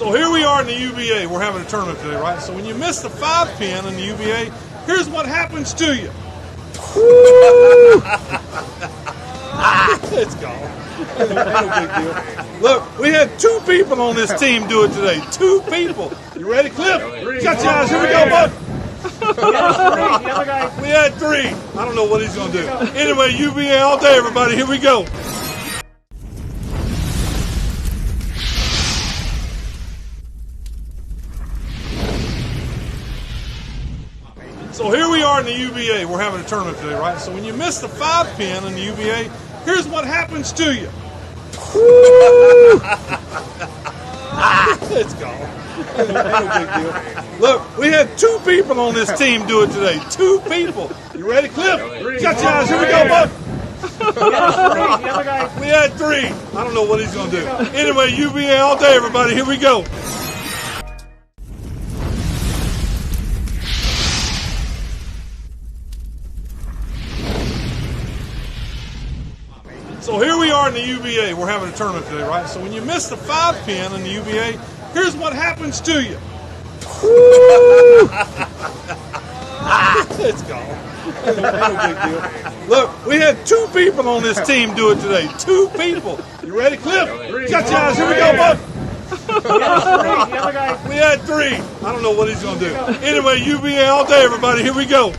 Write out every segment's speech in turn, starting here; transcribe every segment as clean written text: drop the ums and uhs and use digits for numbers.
So here we are in the UBA. We're having a tournament today, right? So when you miss the 5-pin in the UBA, here's what happens to you. It's gone. No big deal. Look, we had 2 people on this team do it today. 2 people. You ready, Cliff? Shut your eyes. Here we go, bud. We had 3. I don't know what he's going to do. Anyway, UBA all day, everybody. Here we go. So here we are in the UBA. We're having a tournament today, right? So when you miss the 5-pin in the UBA, here's what happens to you. It's gone. No big deal. Look, we had 2 people on this team do it today. 2 people. You ready, Cliff? Shut your eyes. Here we go, bud. We had 3. I don't know what he's going to do. Anyway, UBA all day, everybody. Here we go. So here we are in the UBA. We're having a tournament today, right? So when you miss the 5-pin in the UBA, here's what happens to you. It's gone. No big deal. Look, we had 2 people on this team do it today. 2 people. You ready, Cliff? Shut your eyes. Here we go, bud. We had 3. I don't know what he's going to do. Anyway, UBA all day, everybody. Here we go.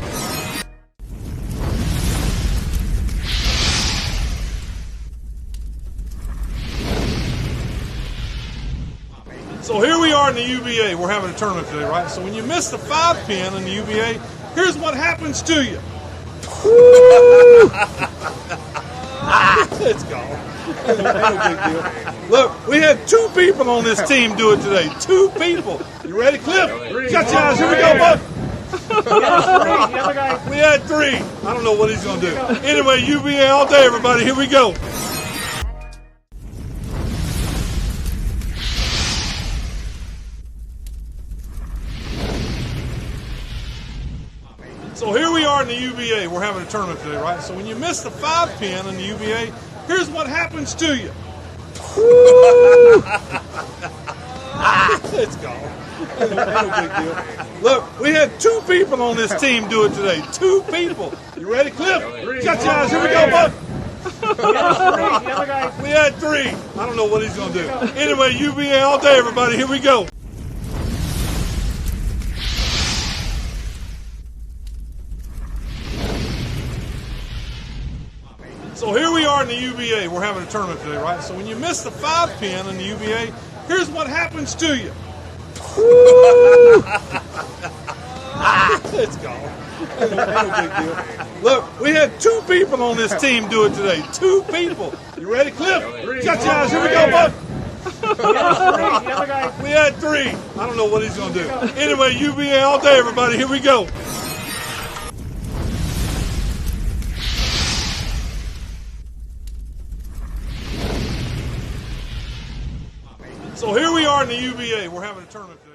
So here we are in the UBA. We're having a tournament today, right? So when you miss the 5-pin in the UBA, here's what happens to you. It's gone. No big deal. Look, we had 2 people on this team do it today. 2 people. You ready, Cliff? Shut your eyes. Here we go, bud. We had 3. I don't know what he's going to do. Anyway, UBA all day, everybody. Here we go. So here we are in the UBA. We're having a tournament today, right? So when you miss the 5-pin in the UBA, here's what happens to you. It's gone. No big deal. Look, we had 2 people on this team do it today. 2 people. You ready, Cliff? Shut your eyes. Here we go, bud. We had 3. I don't know what he's going to do. Anyway, UBA all day, everybody. Here we go. So here we are in the UBA. We're having a tournament today, right? So when you miss the 5-pin in the UBA, here's what happens to you. It's gone. No big deal. Look, we had 2 people on this team do it today. 2 people. You ready, Cliff? Shut your eyes. Here we go, bud. We had 3. I don't know what he's going to do. Anyway, UBA all day, everybody. Here we go. So here we are in the UBA. We're having a tournament today.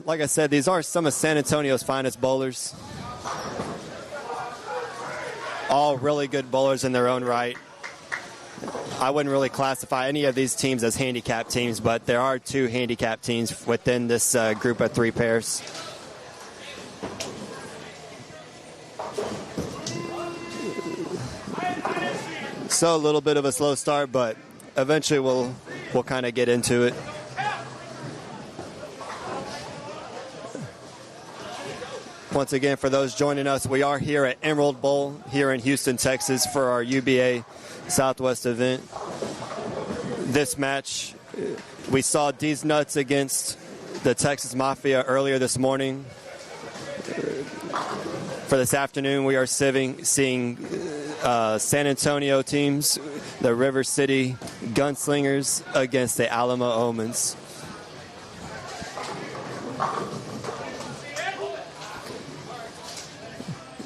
like I said, these are some of San Antonio's finest bowlers. All really good bowlers in their own right. I wouldn't really classify any of these teams as handicap teams, but there are 2 handicap teams within this group of 3 pairs. So a little bit of a slow start, but eventually we'll kind of get into it. Once again, for those joining us, we are here at Emerald Bowl here in Houston, Texas for our UBA Southwest event. This match, we saw D's Nuts against the Texas Mafia earlier this morning. For this afternoon, we are seeing San Antonio teams, the River City Gunslingers against the Alamo Omens.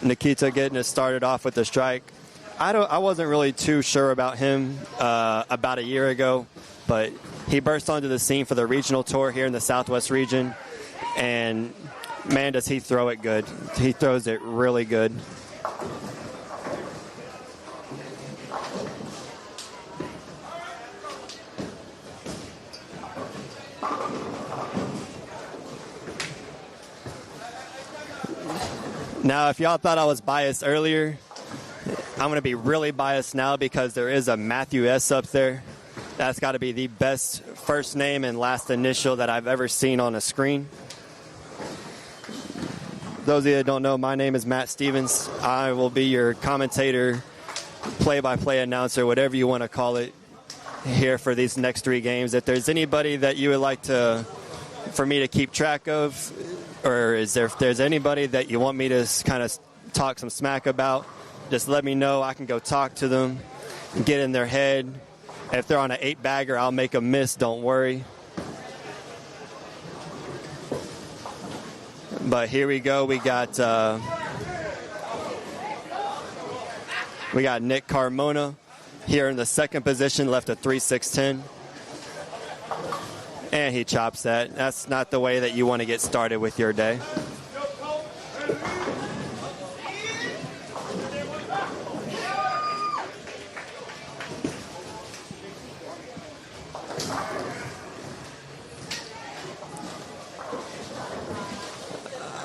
Nikita getting us started off with the strike. I wasn't really too sure about him about a year ago, but he burst onto the scene for the regional tour here in the Southwest region, and man, does he throw it good. He throws it really good. Now, if y'all thought I was biased earlier, I'm going to be really biased now because there is a Matthew S. up there. That's got to be the best first name and last initial that I've ever seen on a screen. Those of you that don't know, my name is Matt Stevens. I will be your commentator, play-by-play announcer, whatever you want to call it, here for these next 3 games. If there's anybody that you would like for me to keep track of, or if there's anybody that you want me to kind of talk some smack about, just let me know. I can go talk to them, get in their head. If they're on an 8-bagger, I'll make them miss, don't worry. But here we go. We got Nick Carmona here in the second position, left a 3-6-10. And he chops that. That's not the way that you want to get started with your day.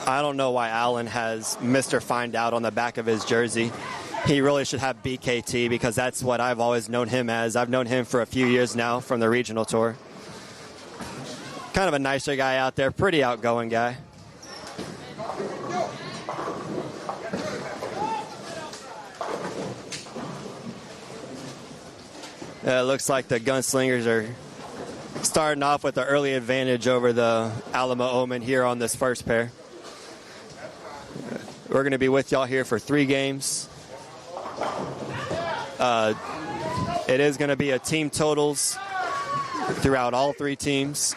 I don't know why Allen has Mr. Find Out on the back of his jersey. He really should have BKT because that's what I've always known him as. I've known him for a few years now from the regional tour. Kind of a nicer guy out there, pretty outgoing guy. It looks like the Gunslingers are starting off with the early advantage over the Alamo Omen here on this first pair. We're going to be with y'all here for 3 games. It is going to be a team totals throughout all 3 teams.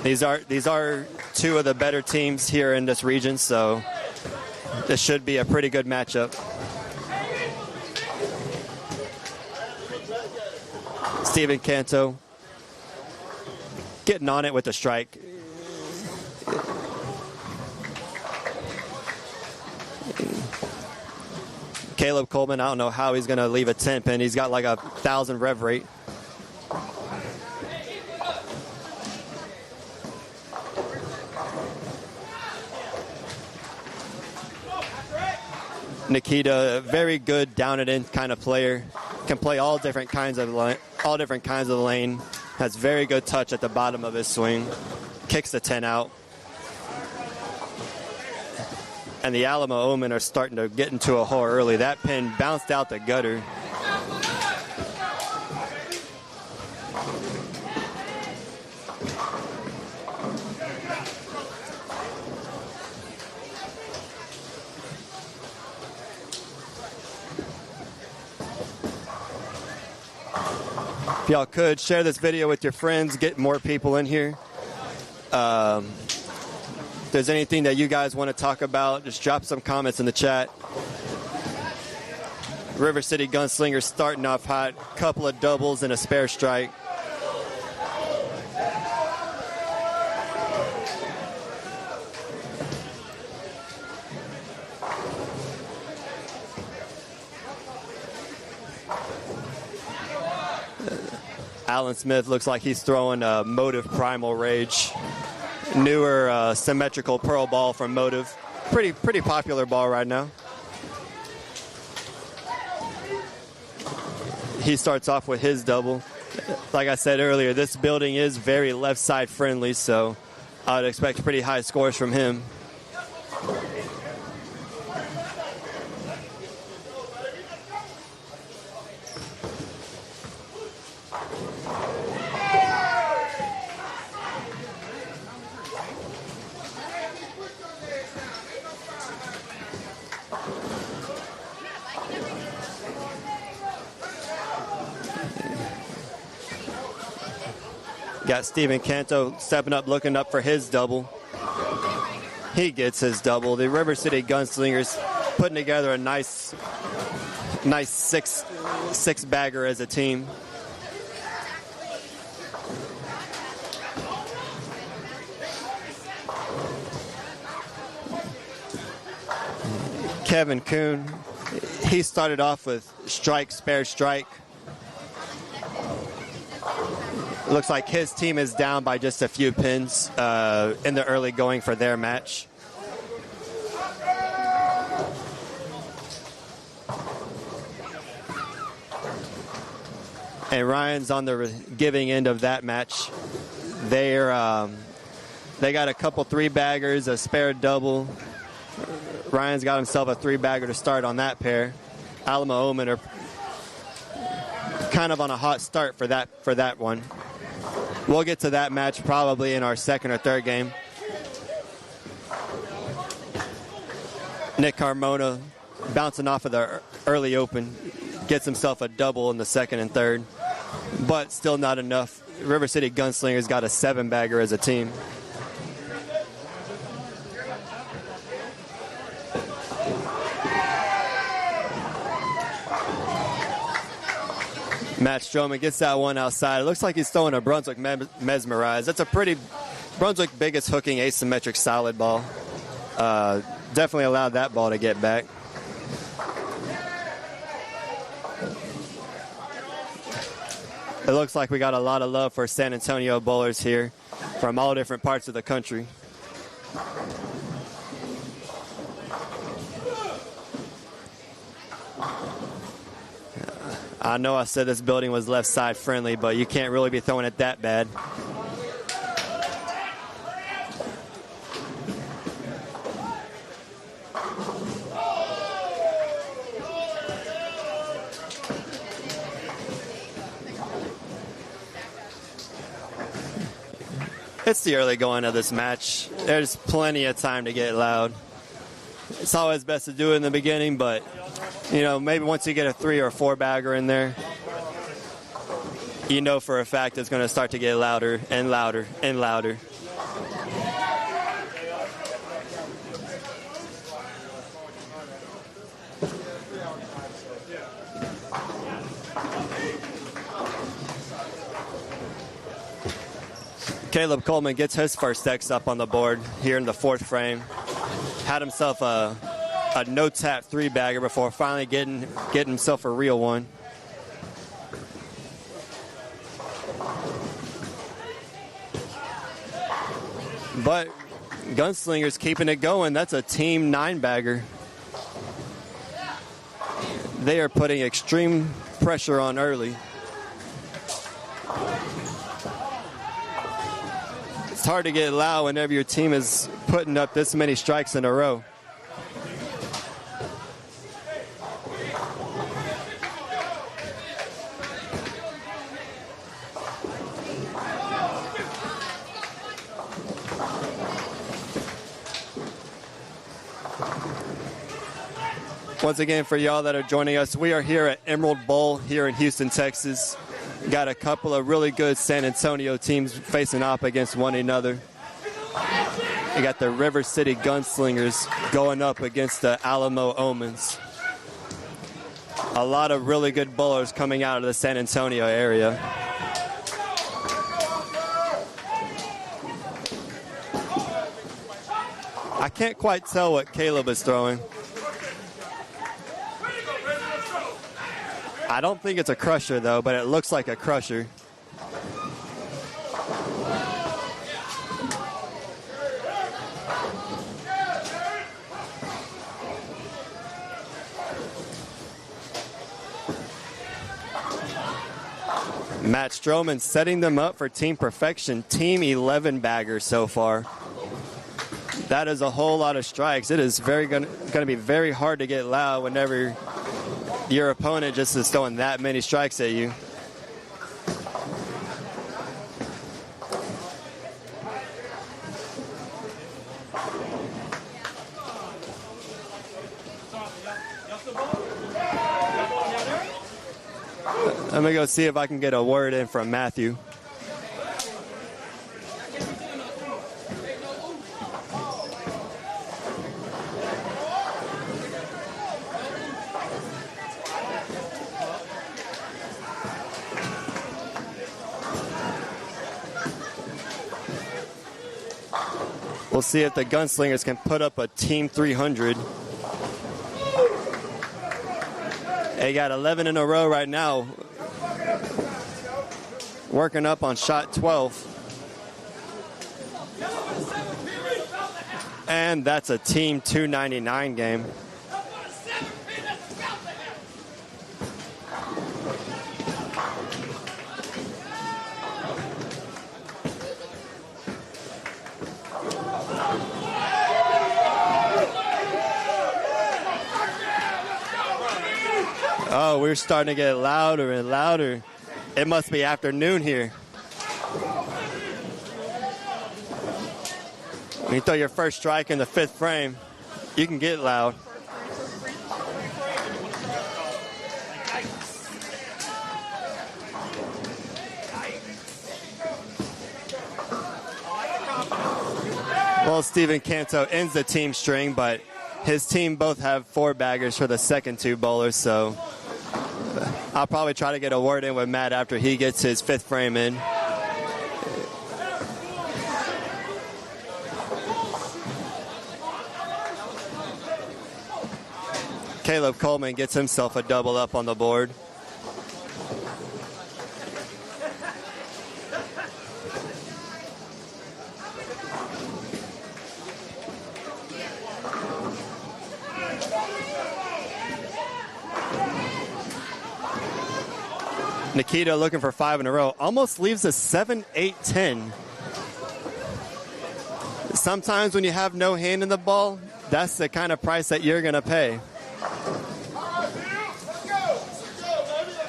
These are 2 of the better teams here in this region, so this should be a pretty good matchup. Steven Canto getting on it with the strike. Caleb Coleman, I don't know how he's going to leave a 10 pin. He's got like 1,000 rev rate. Nikita, a very good down and in kind of player. Can play all different kinds of lane. Has very good touch at the bottom of his swing. Kicks the 10 out. And the Alamo Omen are starting to get into a hole early. That pin bounced out the gutter. If y'all could, share this video with your friends, get more people in here. If there's anything that you guys want to talk about, just drop some comments in the chat. River City Gunslingers starting off hot. Couple of doubles and a spare strike. Alan Smith looks like he's throwing a Motive Primal Rage. Newer symmetrical pearl ball from Motive. Pretty popular ball right now. He starts off with his double. Like I said earlier, this building is very left side friendly, so I would expect pretty high scores from him. Got Steven Canto stepping up, looking up for his double. He gets his double. The River City Gunslingers putting together a nice six bagger as a team. Kevin Kuhn, he started off with strike, spare strike. Looks like his team is down by just a few pins in the early going for their match. And Ryan's on the giving end of that match. They got a couple three-baggers, a spare double. Ryan's got himself a three-bagger to start on that pair. Alamo Omen are kind of on a hot start for that one. We'll get to that match probably in our second or third game. Nick Carmona bouncing off of the early open, gets himself a double in the second and third, but still not enough. River City Gunslingers got a 7-bagger as a team. Matt Stroman gets that one outside. It looks like he's throwing a Brunswick Mesmerize. That's a pretty Brunswick biggest hooking asymmetric solid ball. Definitely allowed that ball to get back. It looks like we got a lot of love for San Antonio bowlers here from all different parts of the country. I know I said this building was left side friendly, but you can't really be throwing it that bad. It's the early going of this match. There's plenty of time to get loud. It's always best to do it in the beginning, but you know, maybe once you get a 3 or 4 bagger in there, you know for a fact it's going to start to get louder and louder and louder. Caleb Coleman gets his first X up on the board here in the 4th frame. Had himself a no-tap 3-bagger before finally getting himself a real one. But Gunslingers keeping it going. That's a team 9-bagger. They are putting extreme pressure on early. It's hard to get loud whenever your team is putting up this many strikes in a row. Once again, for y'all that are joining us, we are here at Emerald Bowl here in Houston, Texas. Got a couple of really good San Antonio teams facing off against one another. We got the River City Gunslingers going up against the Alamo Omens. A lot of really good bowlers coming out of the San Antonio area. I can't quite tell what Caleb is throwing. I don't think it's a crusher, though, but it looks like a crusher. Matt Stroman setting them up for team perfection. Team 11 bagger so far. That is a whole lot of strikes. It is going to be very hard to get loud whenever your opponent just is throwing that many strikes at you. I'm going to go see if I can get a word in from Matthew. We'll see if the Gunslingers can put up a team 300. They got 11 in a row right now. Working up on shot 12. And that's a team 299 game. Oh, we're starting to get louder and louder. It must be afternoon here. When you throw your first strike in the 5th frame, you can get loud. Well, Steven Canto ends the team string, but his team both have 4 baggers for the second 2 bowlers, so I'll probably try to get a word in with Matt after he gets his 5th frame in. Caleb Coleman gets himself a double up on the board. Nikita looking for 5 in a row. Almost leaves a 7, 8, 10. Sometimes when you have no hand in the ball, that's the kind of price that you're going to pay.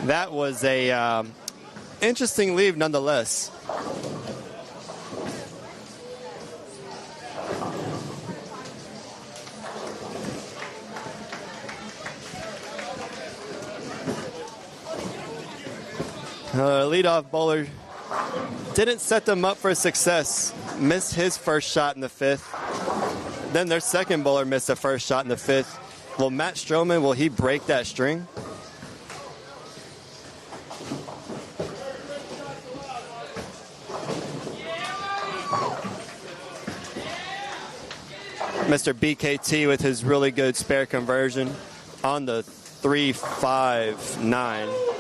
That was a interesting leave nonetheless. Leadoff bowler didn't set them up for success. Missed his first shot in the 5th. Then their second bowler missed the first shot in the 5th. Will Matt Stroman, will he break that string? Mr. BKT with his really good spare conversion on the 3-5-9.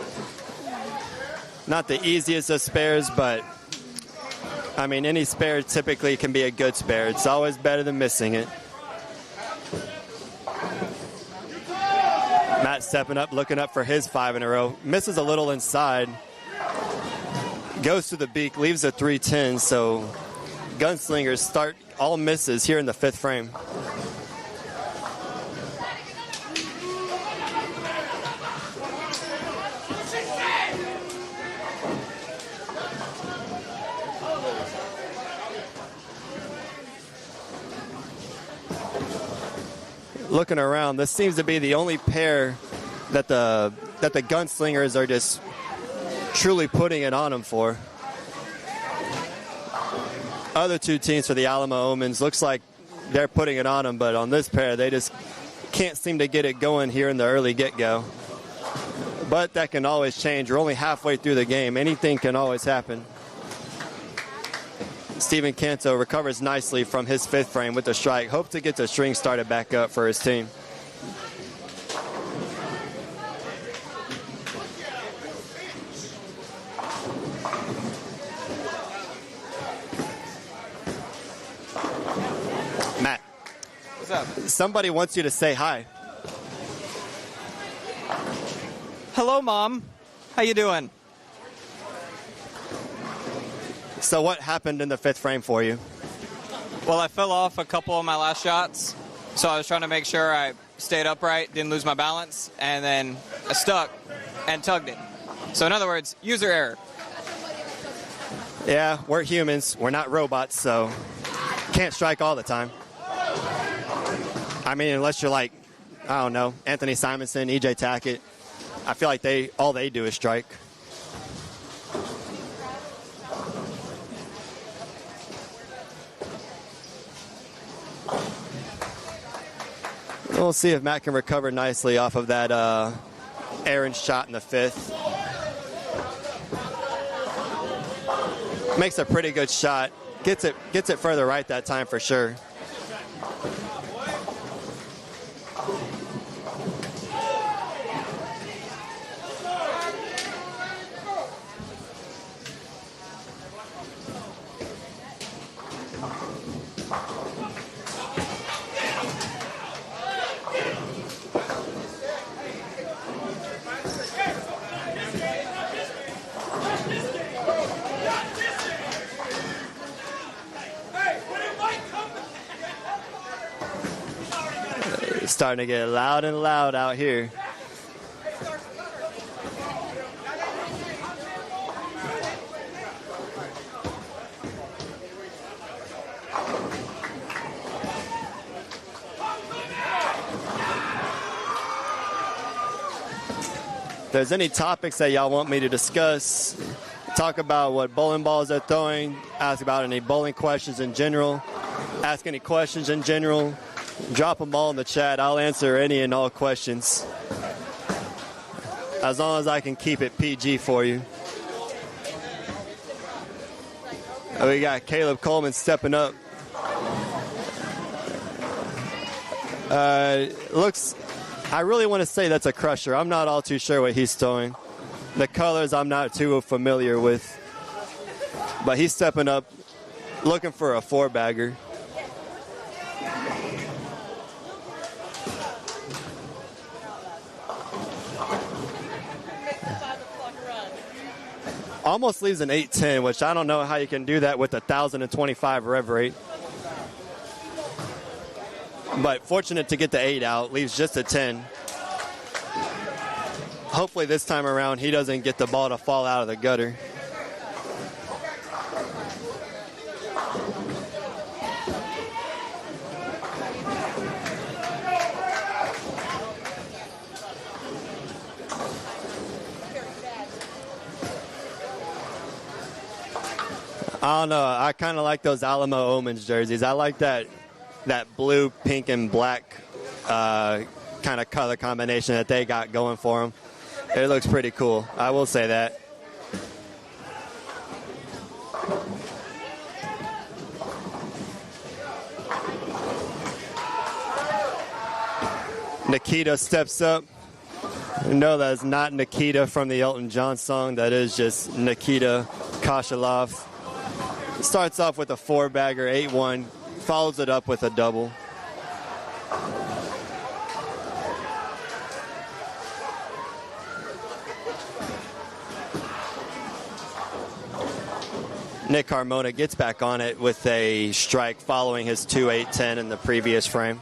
Not the easiest of spares, but I mean, any spare typically can be a good spare. It's always better than missing it. Matt stepping up, looking up for his 5 in a row. Misses a little inside. Goes to the beak, leaves a 3-10, so Gunslingers start all misses here in the 5th frame. Looking around, this seems to be the only pair that the Gunslingers are just truly putting it on them for. Other 2 teams for the Alamo Omens, looks like they're putting it on them, but on this pair, they just can't seem to get it going here in the early get-go. But that can always change. We're only halfway through the game. Anything can always happen. Steven Canto recovers nicely from his 5th frame with a strike. Hope to get the string started back up for his team. Matt. What's up? Somebody wants you to say hi. Hello, Mom. How you doing? So what happened in the 5th frame for you? Well, I fell off a couple of my last shots, so I was trying to make sure I stayed upright, didn't lose my balance, and then I stuck and tugged it. So in other words, user error. Yeah, we're humans. We're not robots, so can't strike all the time. I mean, unless you're like, I don't know, Anthony Simonson, EJ Tackett. I feel like all they do is strike. We'll see if Matt can recover nicely off of that errant shot in the 5th. Makes a pretty good shot. Gets it further right that time for sure. It's starting to get loud and loud out here. If there's any topics that y'all want me to discuss, talk about what bowling balls they're throwing, ask about any bowling questions in general, ask any questions in general, drop them all in the chat. I'll answer any and all questions, as long as I can keep it PG for you. We got Caleb Coleman stepping up. I really want to say that's a crusher. I'm not all too sure what he's throwing. The colors I'm not too familiar with. But he's stepping up, looking for a 4-bagger. Almost leaves an 8-10, which I don't know how you can do that with 1,025 rev rate. But fortunate to get the 8 out, leaves just a 10. Hopefully this time around he doesn't get the ball to fall out of the gutter. I don't know. I kind of like those Alamo Omens jerseys. I like that blue, pink, and black kind of color combination that they got going for them. It looks pretty cool. I will say that. Nikita steps up. No, that is not Nikita from the Elton John song. That is just Nikita Kashalov. Starts off with a 4-bagger, 8-1. Follows it up with a double. Nick Carmona gets back on it with a strike following his 2-8-10 in the previous frame.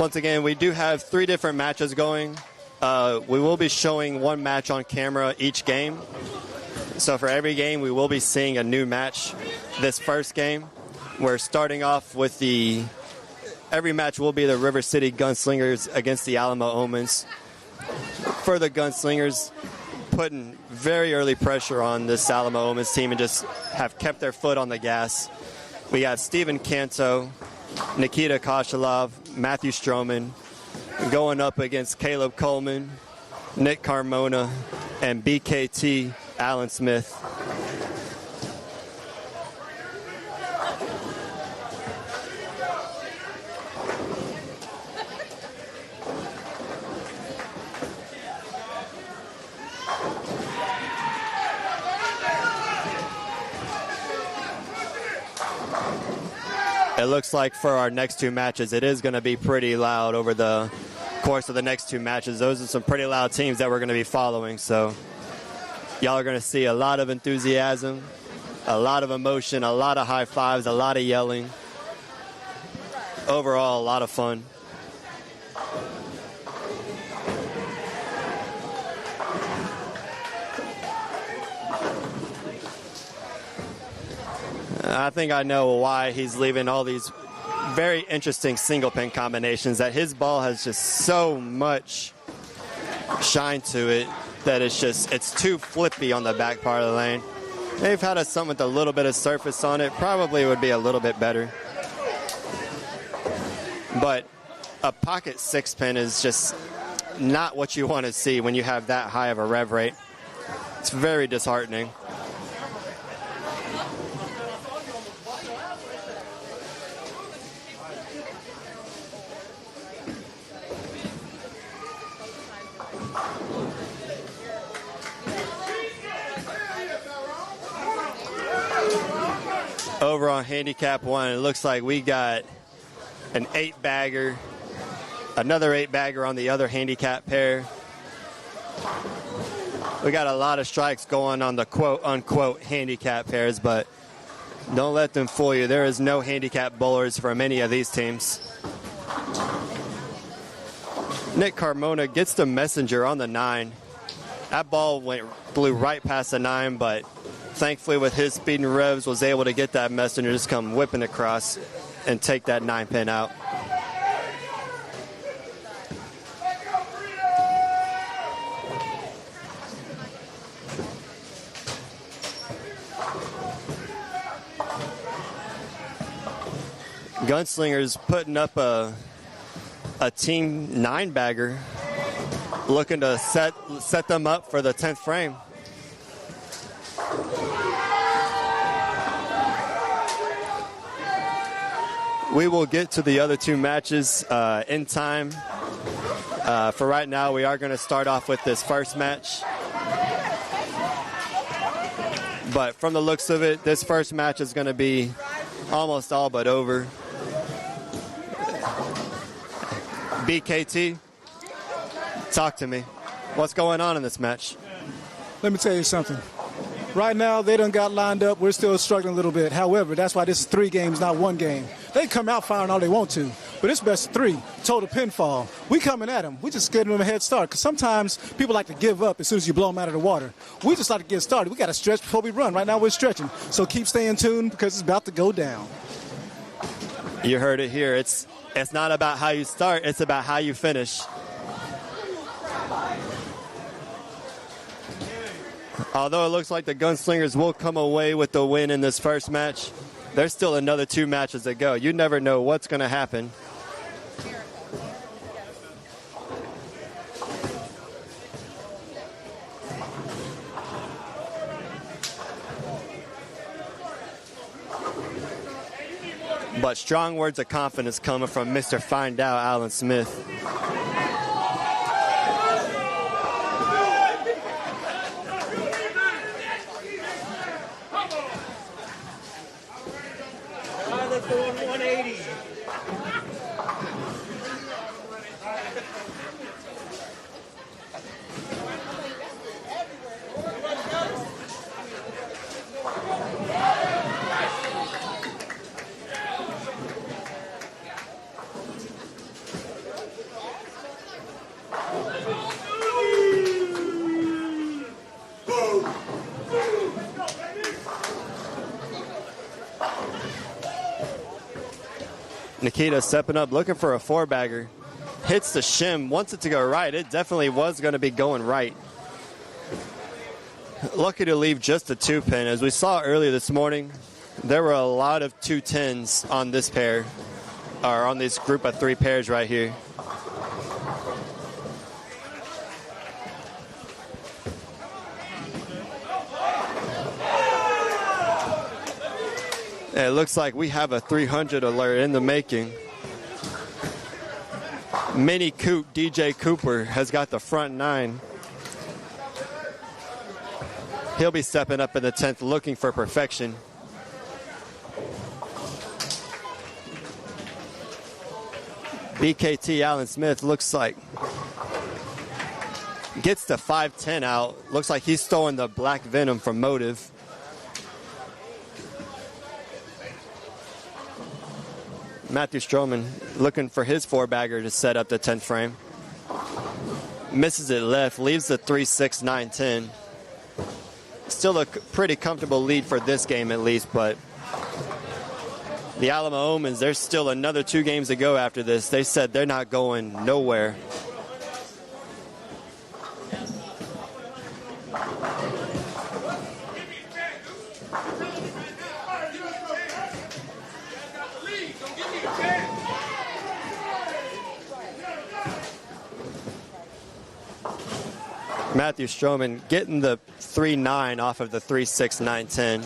Once again, we do have 3 different matches going. We will be showing one match on camera each game. So for every game, we will be seeing a new match. This first game, we're starting off with every match will be the River City Gunslingers against the Alamo Omens. For the Gunslingers, putting very early pressure on this Alamo Omens team and just have kept their foot on the gas. We got Steven Canto, Nikita Kashalov, Matthew Stroman going up against Caleb Coleman, Nick Carmona, and BKT Alan Smith. it looks like for our next two matches, it is going to be pretty loud over the course of the next two matches. Those are some pretty loud teams that we're going to be following. So y'all are going to see a lot of enthusiasm, a lot of emotion, a lot of high fives, a lot of yelling. Overall, a lot of fun. I think I know why he's leaving all these very interesting single pin combinations, that his ball has just so much shine to it that it's too flippy on the back part of the lane. They've had something with a little bit of surface on it, probably would be a little bit better. But a pocket 6-pin is just not what you want to see when you have that high of a rev rate. It's very disheartening. Over on handicap 1, it looks like we got an 8-bagger, another 8-bagger on the other handicap pair. We got a lot of strikes going on the quote-unquote handicap pairs, but don't let them fool you. There is no handicap bowlers from any of these teams. Nick Carmona gets the messenger on the 9. That ball blew right past the 9, but thankfully with his speed and revs was able to get that messenger, just come whipping across and take that 9-pin out. Gunslingers putting up a team 9-bagger, looking to set them up for the 10th frame. We will get to the other two matches in time. For right now, we are going to start off with this first match. But from the looks of it, this first match is going to be almost all but over. BKT, talk to me. What's going on in this match? Let me tell you something. Right now, they done got lined up. We're still struggling a little bit. However, that's why this is 3 games, not 1 game. They come out firing all they want to, but it's best of 3. Total pinfall. We coming at them. We just getting them a head start, because sometimes people like to give up as soon as you blow them out of the water. We just like to get started. We got to stretch before we run. Right now, we're stretching. So keep staying tuned, because it's about to go down. You heard it here. It's not about how you start. It's about how you finish. Although it looks like the Gunslingers will come away with the win in this first match, there's still another 2 matches to go. You never know what's going to happen. But strong words of confidence coming from Mr. Find Out, Alan Smith. Nikita stepping up, looking for a 4-bagger. Hits the shim, wants it to go right. It definitely was going to be going right. Lucky to leave just a 2-pin. As we saw earlier this morning, there were a lot of 2-10s on this pair, or on this group of 3 pairs right here. It looks like we have a 300 alert in the making. Mini Coop DJ Cooper has got the front 9. He'll be stepping up in the 10th looking for perfection. BKT Allen Smith looks like gets the 5'10 out. Looks like he's stolen the Black Venom from Motive. Matthew Stroman looking for his 4-bagger to set up the 10th frame. Misses it left, leaves the 3-6, 9-10. Still a pretty comfortable lead for this game at least, but the Alamo Omens, there's still another 2 games to go after this. They said they're not going nowhere. Matthew Stroman getting the 3-9 off of the 3-6, 9-10.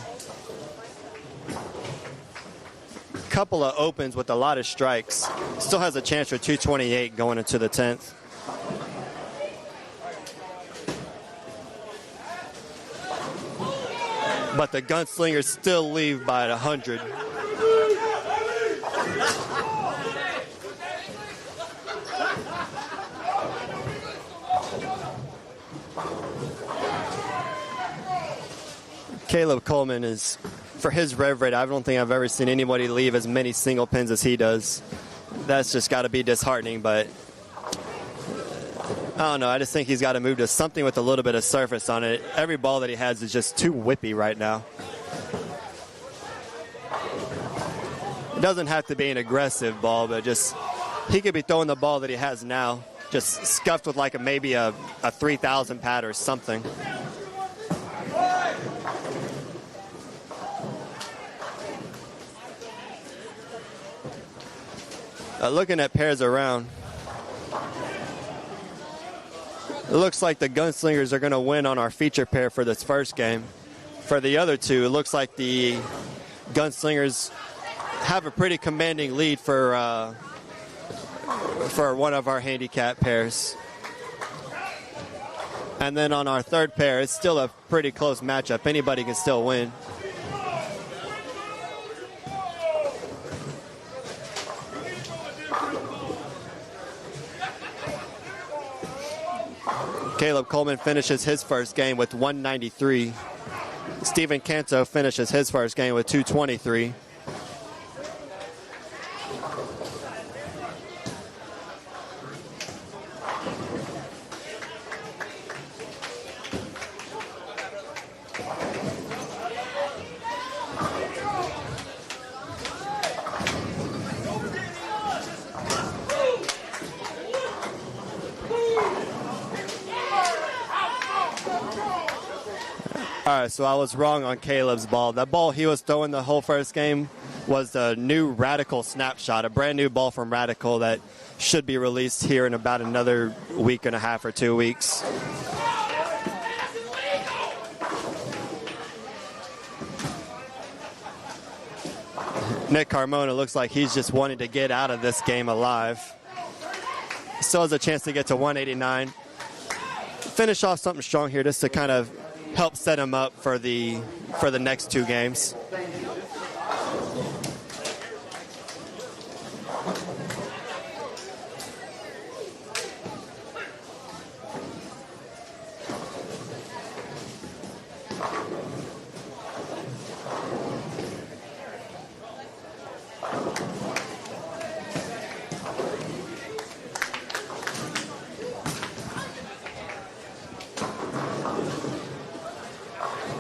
Couple of opens with a lot of strikes. Still has a chance for 228 going into the 10th. But the Gunslingers still leave by 100. Caleb Coleman is, for his rev rate, I don't think I've ever seen anybody leave as many single pins as he does. That's just got to be disheartening, but I don't know. I just think he's got to move to something with a little bit of surface on it. Every ball that he has is just too whippy right now. It doesn't have to be an aggressive ball, but just he could be throwing the ball that he has now, just scuffed with like maybe a 3,000 pad or something. Looking at pairs around, it looks like the Gunslingers are going to win on our feature pair for this first game. For the other 2, it looks like the Gunslingers have a pretty commanding lead for one of our handicap pairs. And then on our third pair, it's still a pretty close matchup. Anybody can still win. Caleb Coleman finishes his first game with 193. Stephen Canto finishes his first game with 223. All right, so I was wrong on Caleb's ball. That ball he was throwing the whole first game was the new Radical Snapshot, a brand new ball from Radical that should be released here in about another week and a half or 2 weeks. Nick Carmona looks like he's just wanting to get out of this game alive. Still has a chance to get to 189. Finish off something strong here just to kind of help set him up for the next 2 games.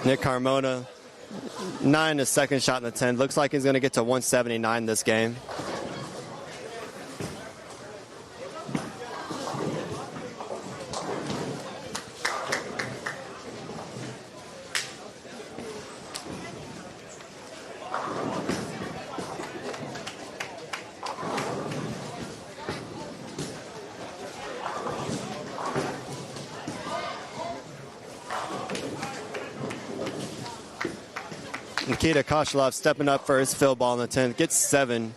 Nick Carmona, 9 his second shot in the 10. Looks like he's going to get to 179 this game. Nikita Koshelov stepping up for his fill ball in the 10th, gets 7,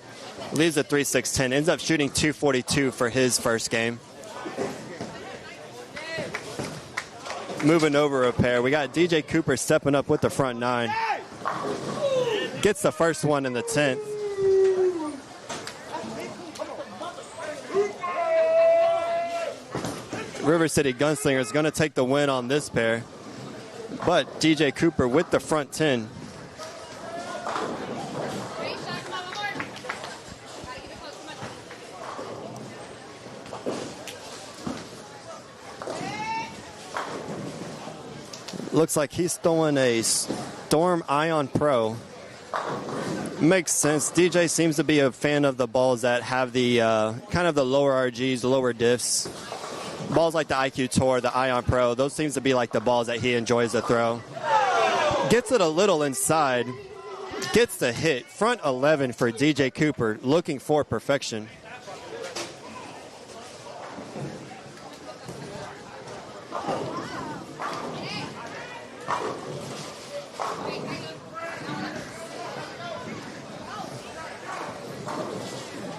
leaves a 3-6-10, ends up shooting 242 for his first game. Moving over a pair, we got DJ Cooper stepping up with the front 9. Gets the first one in the 10th. River City Gunslingers going to take the win on this pair. But DJ Cooper with the front 10. Looks like he's throwing a Storm Ion Pro. Makes sense. DJ seems to be a fan of the balls that have the kind of the lower RGs, lower diffs. Balls like the IQ Tour, the Ion Pro, those seems to be like the balls that he enjoys to throw. Gets it a little inside. Gets the hit. Front 11 for DJ Cooper, looking for perfection.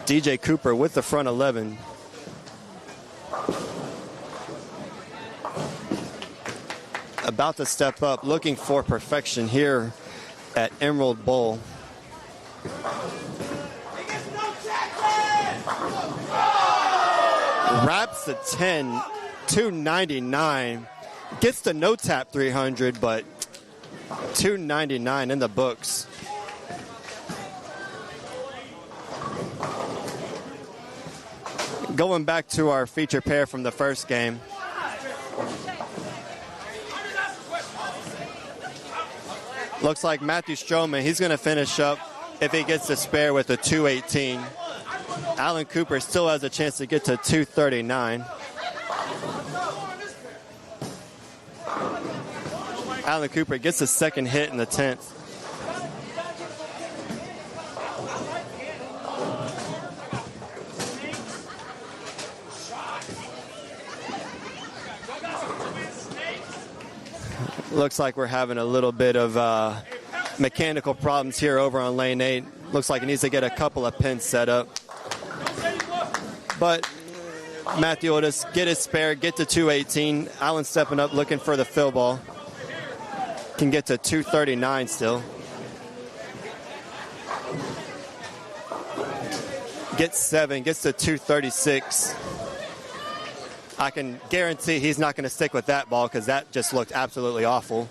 DJ Cooper with the front 11. About to step up, looking for perfection here at Emerald Bowl. Wraps the 10, 299. Gets the no tap 300, but 299 in the books. Going back to our feature pair from the first game. Looks like Matthew Stroman, he's going to finish up if he gets the spare with a 218. Alan Cooper still has a chance to get to 239. Alan Cooper gets the second hit in the 10th. Looks like we're having a little bit of mechanical problems here over on lane 8. Looks like he needs to get a couple of pins set up. But Matthew will just get his spare, get to 218. Allen stepping up, looking for the fill ball. Can get to 239 still. Gets 7, gets to 236. I can guarantee he's not going to stick with that ball because that just looked absolutely awful.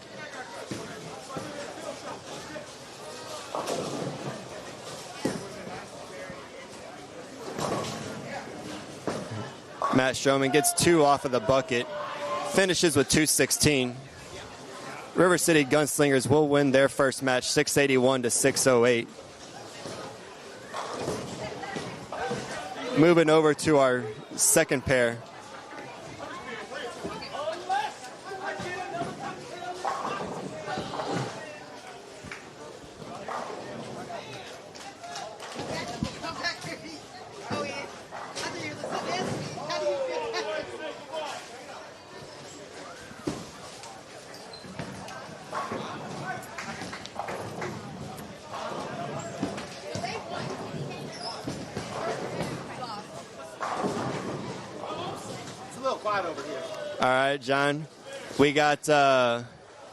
Matt Stroman gets 2 off of the bucket, finishes with 216. River City Gunslingers will win their first match 681 to 608. Moving over to our second pair. All right, John. We got the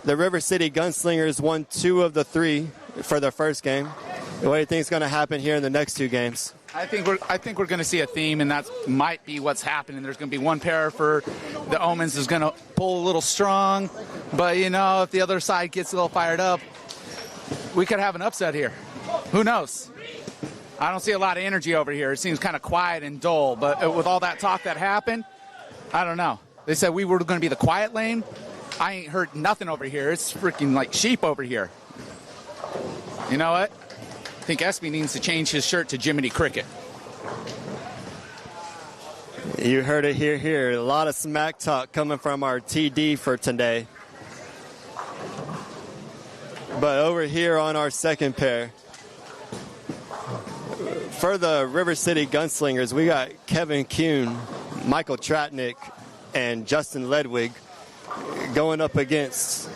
River City Gunslingers won 2 of the 3 for their first game. What do you think is going to happen here in the next 2 games? I think we're going to see a theme, and that might be what's happening. There's going to be one pair for the Omens is going to pull a little strong, but you know, if the other side gets a little fired up, we could have an upset here. Who knows? I don't see a lot of energy over here. It seems kind of quiet and dull, but with all that talk that happened, I don't know. They said we were going to be the quiet lane. I ain't heard nothing over here. It's freaking like sheep over here. You know what? I think Espy needs to change his shirt to Jiminy Cricket. You heard it here. A lot of smack talk coming from our TD for today. But over here on our second pair, for the River City Gunslingers, we got Kevin Kuhn, Michael Tratnick, and Justin Ledwig going up against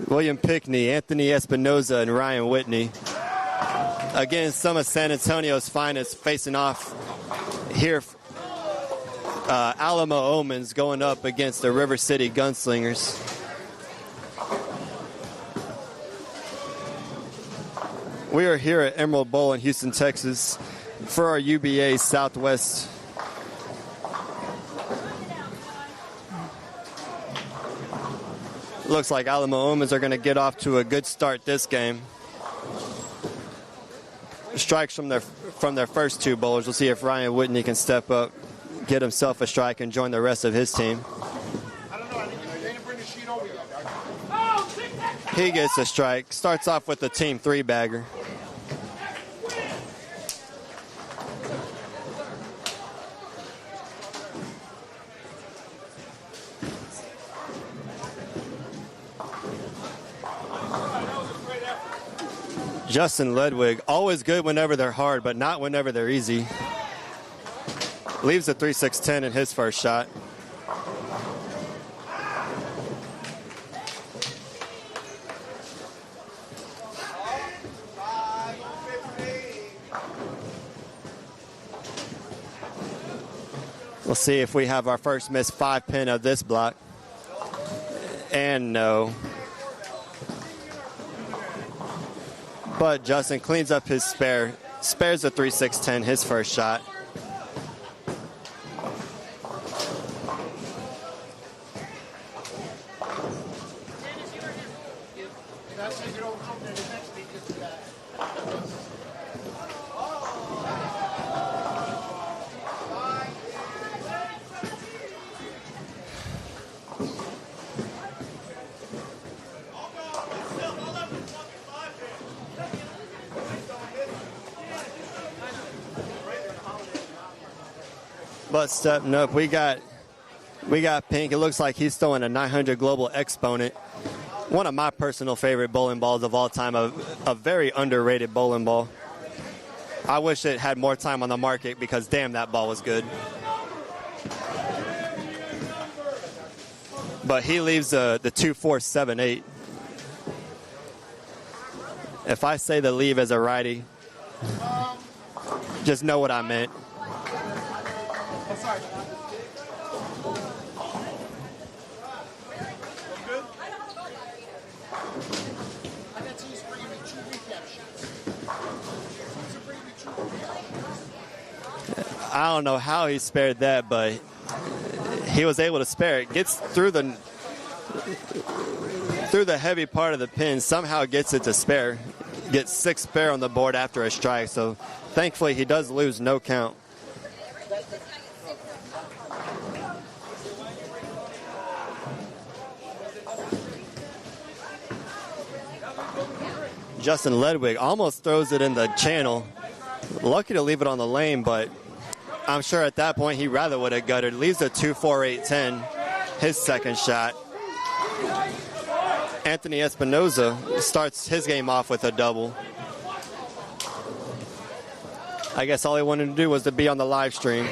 William Pickney, Anthony Espinoza, and Ryan Whitney. Again, some of San Antonio's finest facing off here. Alamo Omens going up against the River City Gunslingers. We are here at Emerald Bowl in Houston, Texas for our UBA Southwest Looks like Alamo Omens are going to get off to a good start this game. Strikes from their first two bowlers. We'll see if Ryan Whitney can step up, get himself a strike, and join the rest of his team. He gets a strike. Starts off with the team 3-bagger. Justin Ledwig, always good whenever they're hard, but not whenever they're easy. Leaves a 3-6-10 in his first shot. We'll see if we have our first missed 5-pin of this block. And no. But Justin cleans up his spare. Spares a 3-6-10, his first shot. But stepping up, we got Pink. It looks like he's throwing a 900 Global Exponent. One of my personal favorite bowling balls of all time, a very underrated bowling ball. I wish it had more time on the market because, damn, that ball was good. But he leaves the 2-4-7-8. If I say the leave as a righty, just know what I meant. I don't know how he spared that, but he was able to spare it. Gets through the heavy part of the pin, somehow gets it to spare. Gets 6 spare on the board after a strike, so thankfully he does lose no count. Justin Ledwig almost throws it in the channel. Lucky to leave it on the lane, but I'm sure at that point he rather would have gutted. Leaves a 2-4-8-10, his second shot. Anthony Espinoza starts his game off with a double. I guess all he wanted to do was to be on the live stream.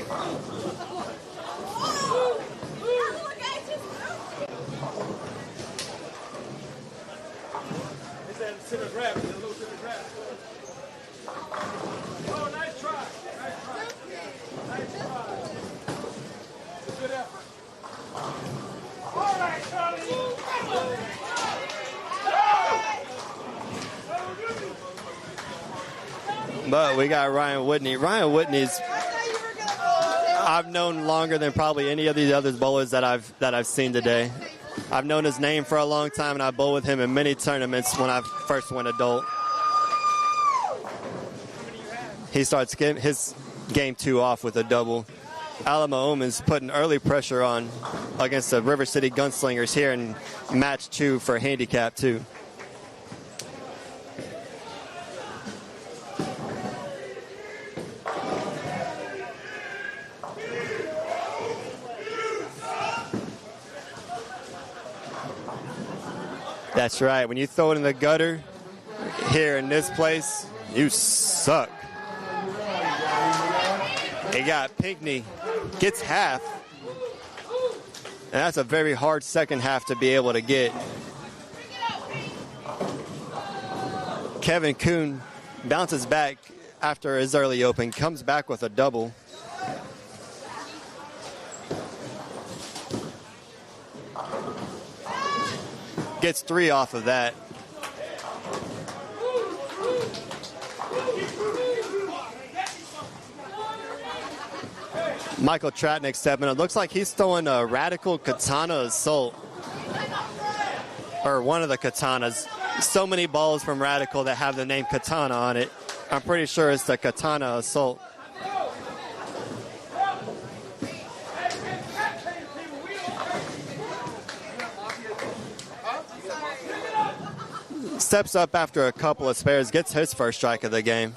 But we got Ryan Whitney. Ryan Whitney's I've known longer than probably any of these other bowlers that I've seen today. I've known his name for a long time, and I bowled with him in many tournaments when I first went adult. He starts getting his game 2 off with a double. Alamo Omens putting early pressure on against the River City Gunslingers here in match 2 for handicap 2. That's right. When you throw it in the gutter here in this place, you suck. He got Pinckney, gets half. And that's a very hard second half to be able to get. Kevin Kuhn bounces back after his early open, comes back with a double. Gets 3 off of that. Michael Tratnick stepping. It looks like he's throwing a radical katana assault. or one of the katanas. So many balls from Radical that have the name Katana on it. I'm pretty sure it's the Katana Assault. Steps up after a couple of spares, gets his first strike of the game.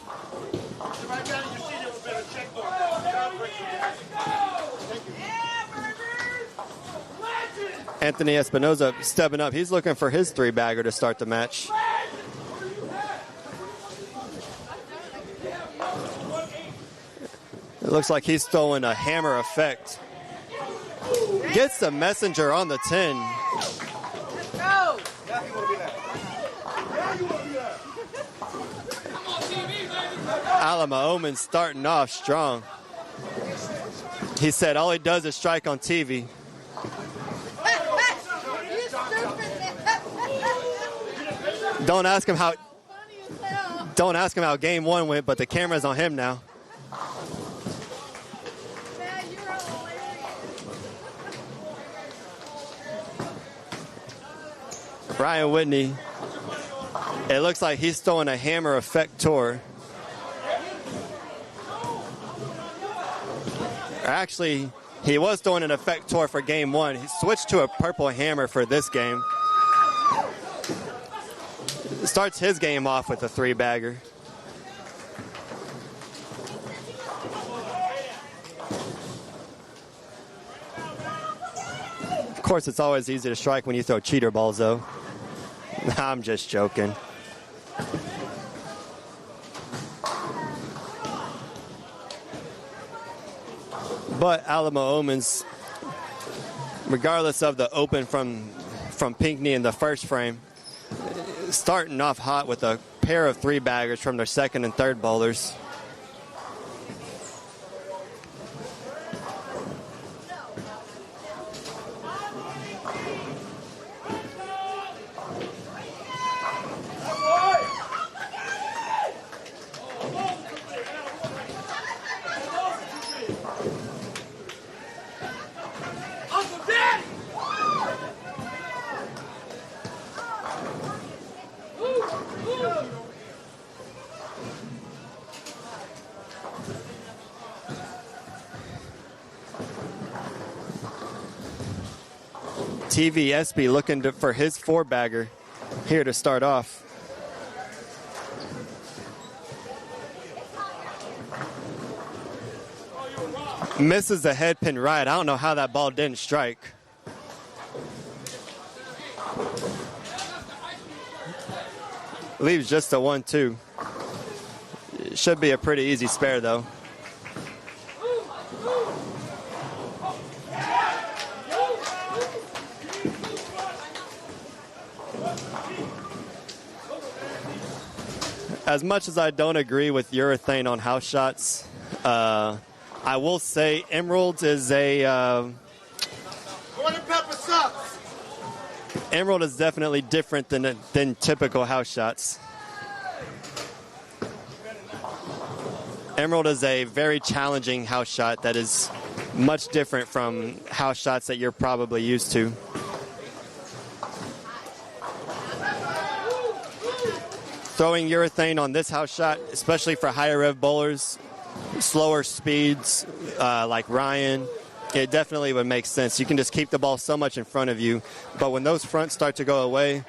Anthony Espinoza stepping up. He's looking for his three-bagger to start the match. It looks like he's throwing a hammer effect. Gets the messenger on the 10. Alamo Omens starting off strong. He said all he does is strike on TV. Don't ask him how game one went, but the camera's on him now. Ryan Whitney, it looks like he's throwing a hammer effect tour. Actually, he was throwing an effect tour for game one. He switched to a purple hammer for this game. Starts his game off with a three-bagger. Of course, it's always easy to strike when you throw cheater balls, though. I'm just joking. But Alamo Omens, regardless of the open from Pinckney in the first frame, starting off hot with a pair of three-baggers from their second and third bowlers. TV SB looking for his four-bagger here to start off. Misses the head pin right. I don't know how that ball didn't strike. Leaves just a 1-2. Should be a pretty easy spare, though. As much as I don't agree with urethane on house shots, I will say Emerald is Emerald is definitely different than typical house shots. Emerald is a very challenging house shot that is much different from house shots that you're probably used to. Throwing urethane on this house shot, especially for higher rev bowlers, slower speeds like Ryan, it definitely would make sense. You can just keep the ball so much in front of you, but when those fronts start to go away,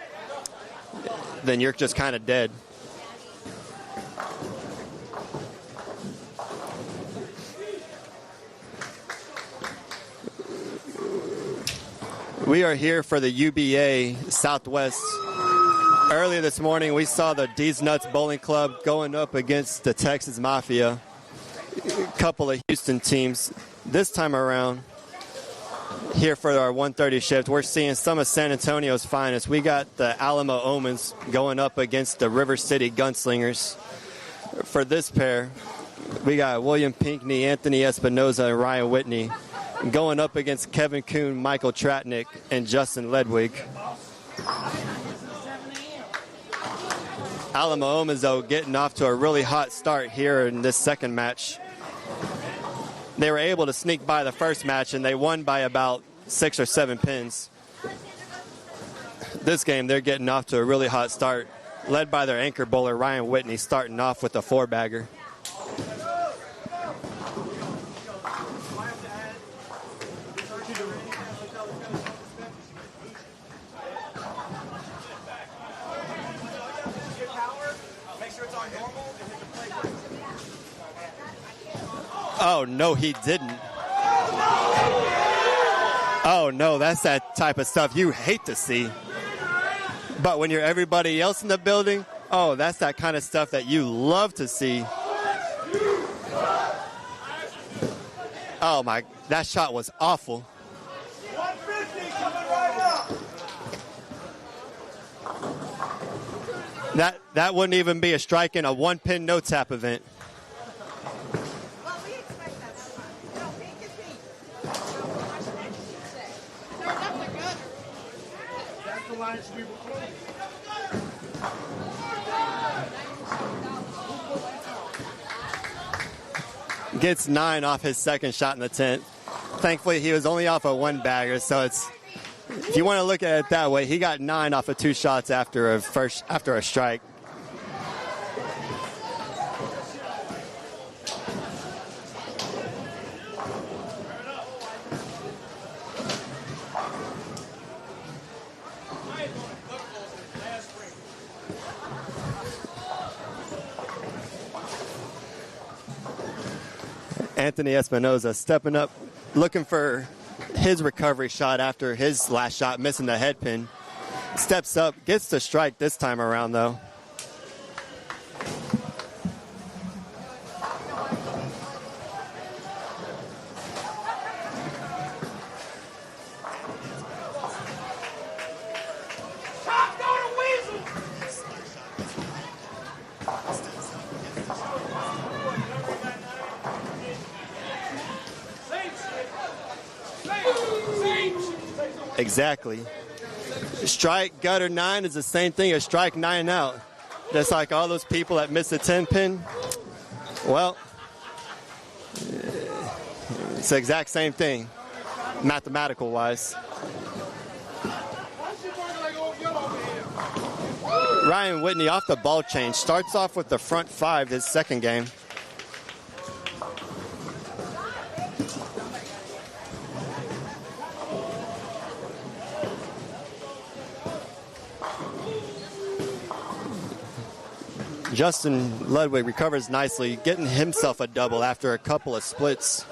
then you're just kind of dead. We are here for the UBA Southwest. Earlier this morning, we saw the D's Nuts Bowling Club going up against the Texas Mafia, a couple of Houston teams. This time around, here for our 1:30 shift, we're seeing some of San Antonio's finest. We got the Alamo Omens going up against the River City Gunslingers. For this pair, we got William Pinckney, Anthony Espinoza, and Ryan Whitney going up against Kevin Kuhn, Michael Tratnick, and Justin Ledwig. Alamo Omens, though, getting off to a really hot start here in this second match. They were able to sneak by the first match, and they won by about 6 or 7 pins. This game, they're getting off to a really hot start, led by their anchor bowler, Ryan Whitney, starting off with a 4-bagger. Oh, no, he didn't. Oh, no, that's that type of stuff you hate to see. But when you're everybody else in the building, oh, that's that kind of stuff that you love to see. Oh, my, that shot was awful. 150 coming right up. That wouldn't even be a strike in a one-pin no-tap event. Gets 9 off his second shot in the 10th. Thankfully, he was only off a 1-bagger, so it's, if you want to look at it that way, he got 9 off of 2 shots after a strike. Anthony Espinoza stepping up, looking for his recovery shot after his last shot, missing the head pin. Steps up, gets the strike this time around, though. Exactly. Strike gutter 9 is the same thing as strike 9 out. Just like all those people that missed the 10 pin. Well, it's the exact same thing, mathematical wise. Ryan Whitney off the ball change starts off with the front 5 his second game. Justin Ludwig recovers nicely, getting himself a double after a couple of splits.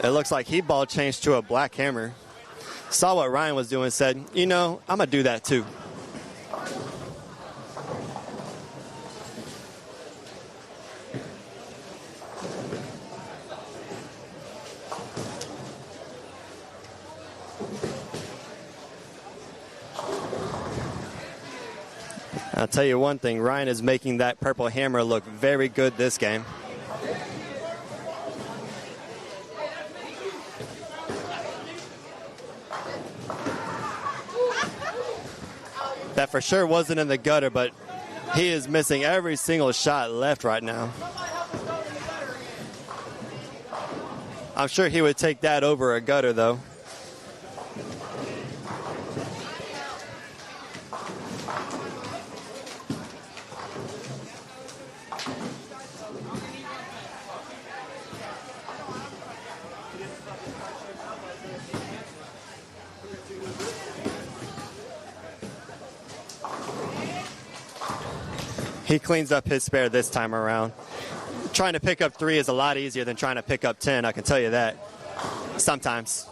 It looks like he ball changed to a black hammer. Saw what Ryan was doing, said, you know, I'm going to do that too. I'll tell you one thing, Ryan is making that purple hammer look very good this game. That for sure wasn't in the gutter, but he is missing every single shot left right now. I'm sure he would take that over a gutter, though. He cleans up his spare this time around. Trying to pick up 3 is a lot easier than trying to pick up 10, I can tell you that. Sometimes.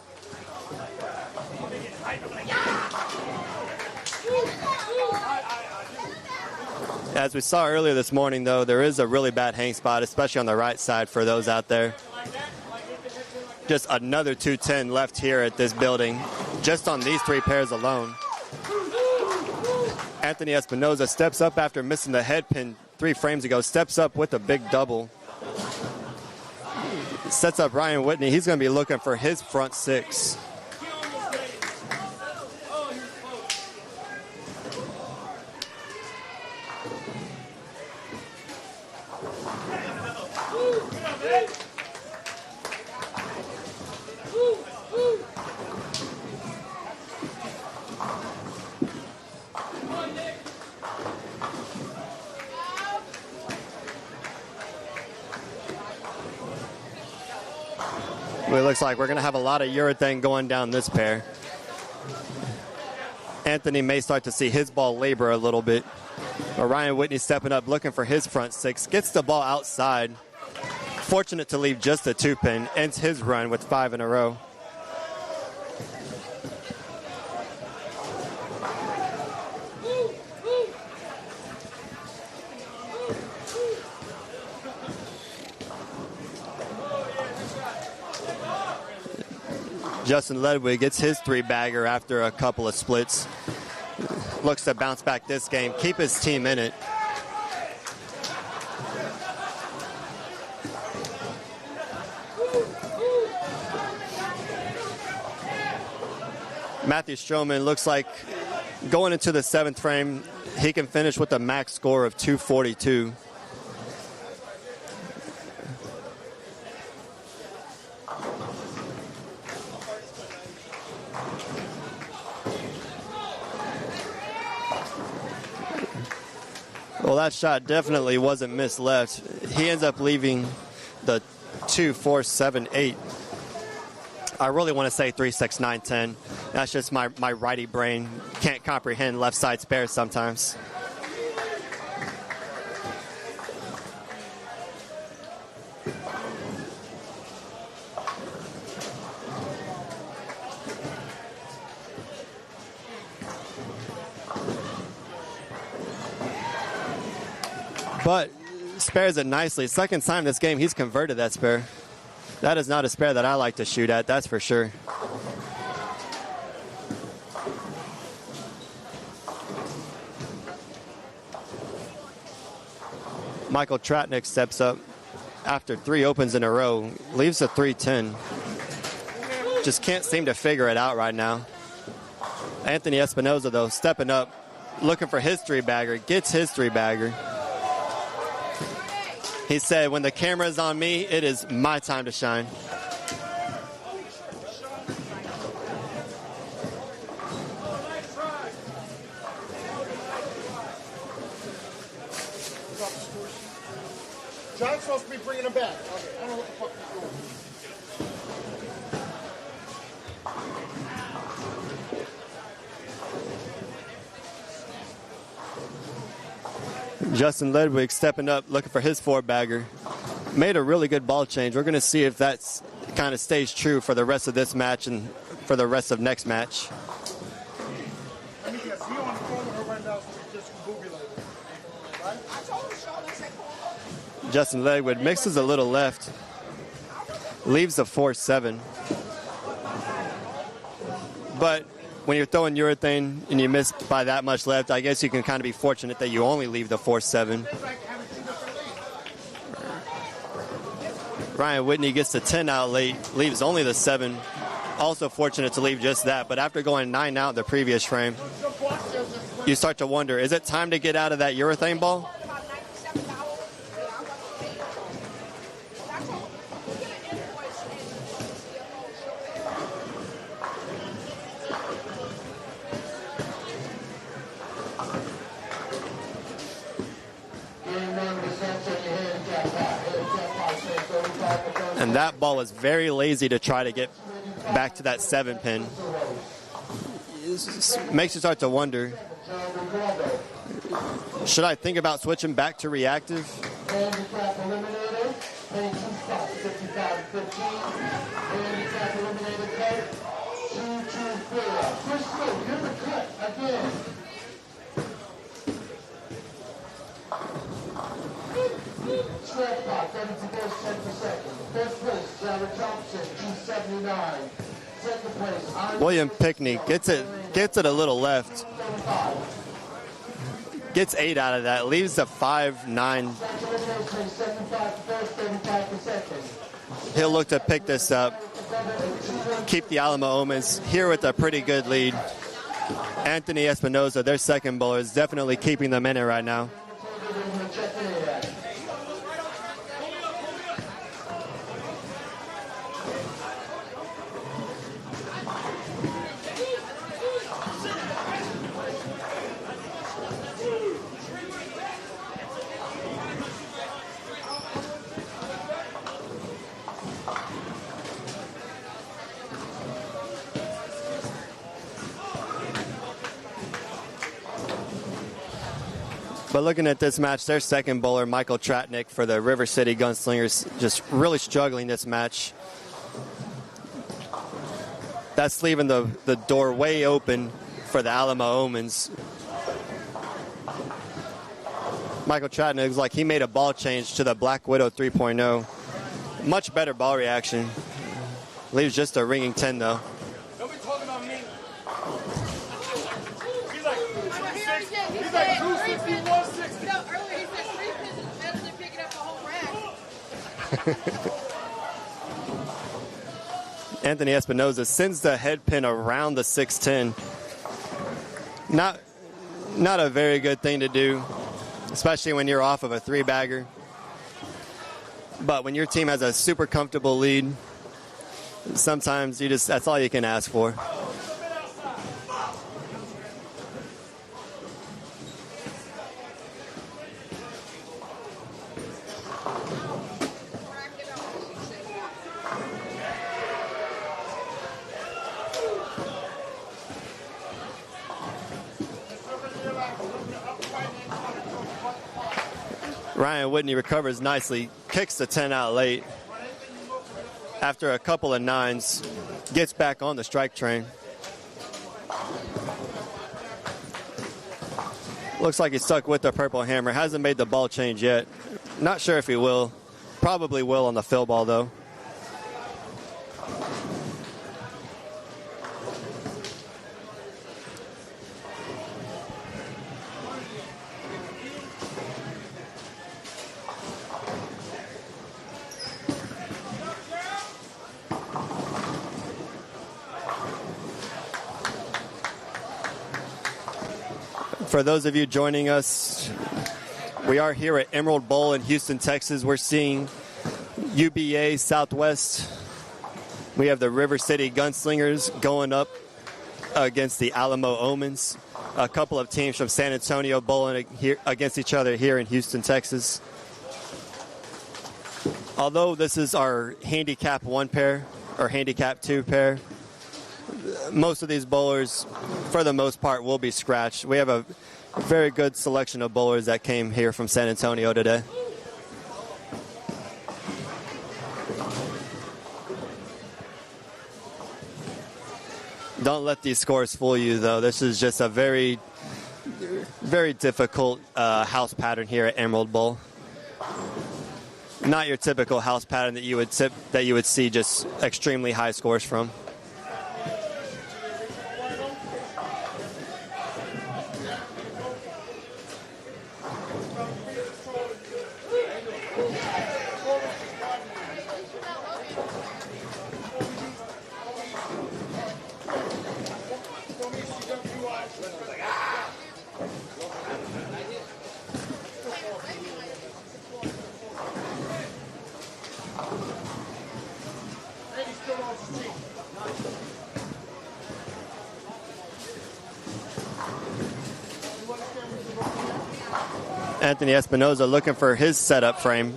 As we saw earlier this morning, though, there is a really bad hang spot, especially on the right side for those out there. Just another 210 left here at this building, just on these 3 pairs alone. Anthony Espinoza steps up after missing the head pin 3 frames ago, steps up with a big double. Sets up Ryan Whitney. He's going to be looking for his front 6. It looks like we're going to have a lot of urethane going down this pair. Anthony may start to see his ball labor a little bit. But Ryan Whitney stepping up, looking for his front six. Gets the ball outside. Fortunate to leave just a 2-pin. Ends his run with 5 in a row. Justin Ledwig gets his 3-bagger after a couple of splits. Looks to bounce back this game, keep his team in it. Matthew Stroman looks like going into the 7th frame, he can finish with a max score of 242. Well, that shot definitely wasn't missed left. He ends up leaving the 2, 4, 7, 8. I really want to say 3, 6, 9, 10. That's just my righty brain. Can't comprehend left side spares sometimes. But spares it nicely. Second time this game, he's converted that spare. That is not a spare that I like to shoot at, that's for sure. Michael Tratnick steps up after 3 opens in a row, leaves a 3-10. Just can't seem to figure it out right now. Anthony Espinoza, though, stepping up, looking for his 3-bagger, gets his 3-bagger. He said, when the camera is on me, it is my time to shine. John's supposed to be bringing him back. Okay, I don't know what the fuck he's doing. Justin Ledwig stepping up, looking for his 4-bagger. Made a really good ball change. We're going to see if that's kind of stays true for the rest of this match and for the rest of next match. Let me guess, he on the phone with her right now, so we just boogie later. Right? I told her, Sean, I said, call. Justin Ledwig mixes a little left. Leaves a 4-7. But when you're throwing urethane and you miss by that much left, I guess you can kind of be fortunate that you only leave the 4-7. Ryan Whitney gets the 10 out late, leaves only the 7. Also fortunate to leave just that, but after going 9 out the previous frame, you start to wonder, is it time to get out of that urethane ball? And that ball is very lazy to try to get back to that 7-pin. Makes you start to wonder, should I think about switching back to reactive? William Pickney gets it a little left. Gets 8 out of that, leaves a 5-9. He'll look to pick this up, keep the Alamo Omens here with a pretty good lead. Anthony Espinoza, their second bowler, is definitely keeping them in it right now. But looking at this match, their second bowler, Michael Tratnick for the River City Gunslingers, just really struggling this match. That's leaving the door way open for the Alamo Omens. Michael Tratnick looks like he made a ball change to the Black Widow 3.0. Much better ball reaction. Leaves just a ringing 10 though. Don't be talking about me. He's like 260, 160. No, earlier he said 3 pitches better than picking up a whole rack. Anthony Espinoza sends the head pin around the 610. Not a very good thing to do, especially when you're off of a 3-bagger. But when your team has a super comfortable lead, sometimes that's all you can ask for. Ryan Whitney recovers nicely, kicks the 10 out late. After a couple of 9s, gets back on the strike train. Looks like he's stuck with the purple hammer. Hasn't made the ball change yet. Not sure if he will. Probably will on the fill ball, though. For those of you joining us, we are here at Emerald Bowl in Houston, Texas. We're seeing UBA Southwest. We have the River City Gunslingers going up against the Alamo Omens. A couple of teams from San Antonio bowling here against each other here in Houston, Texas. Although this is our handicap 1 pair or handicap 2 pair, most of these bowlers, for the most part, will be scratched. We have a very good selection of bowlers that came here from San Antonio today. Don't let these scores fool you, though. This is just a very, very difficult house pattern here at Emerald Bowl. Not your typical house pattern that you would see just extremely high scores from. Anthony Espinoza looking for his setup frame.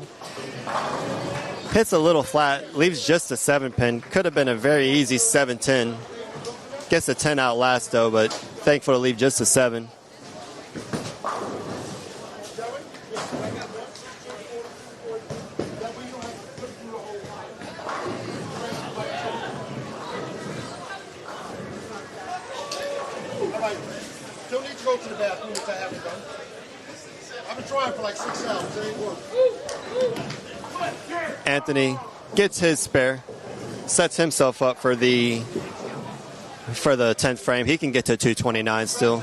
Hits a little flat, leaves just a 7-pin. Could have been a very easy 7-10. Gets a 10 out last though, but thankful to leave just a 7. Don't need to go to the bathroom if I haven't done. I've been trying for like 6 hours. It ain't working. Anthony gets his spare, sets himself up for the 10th frame. He can get to 229 still.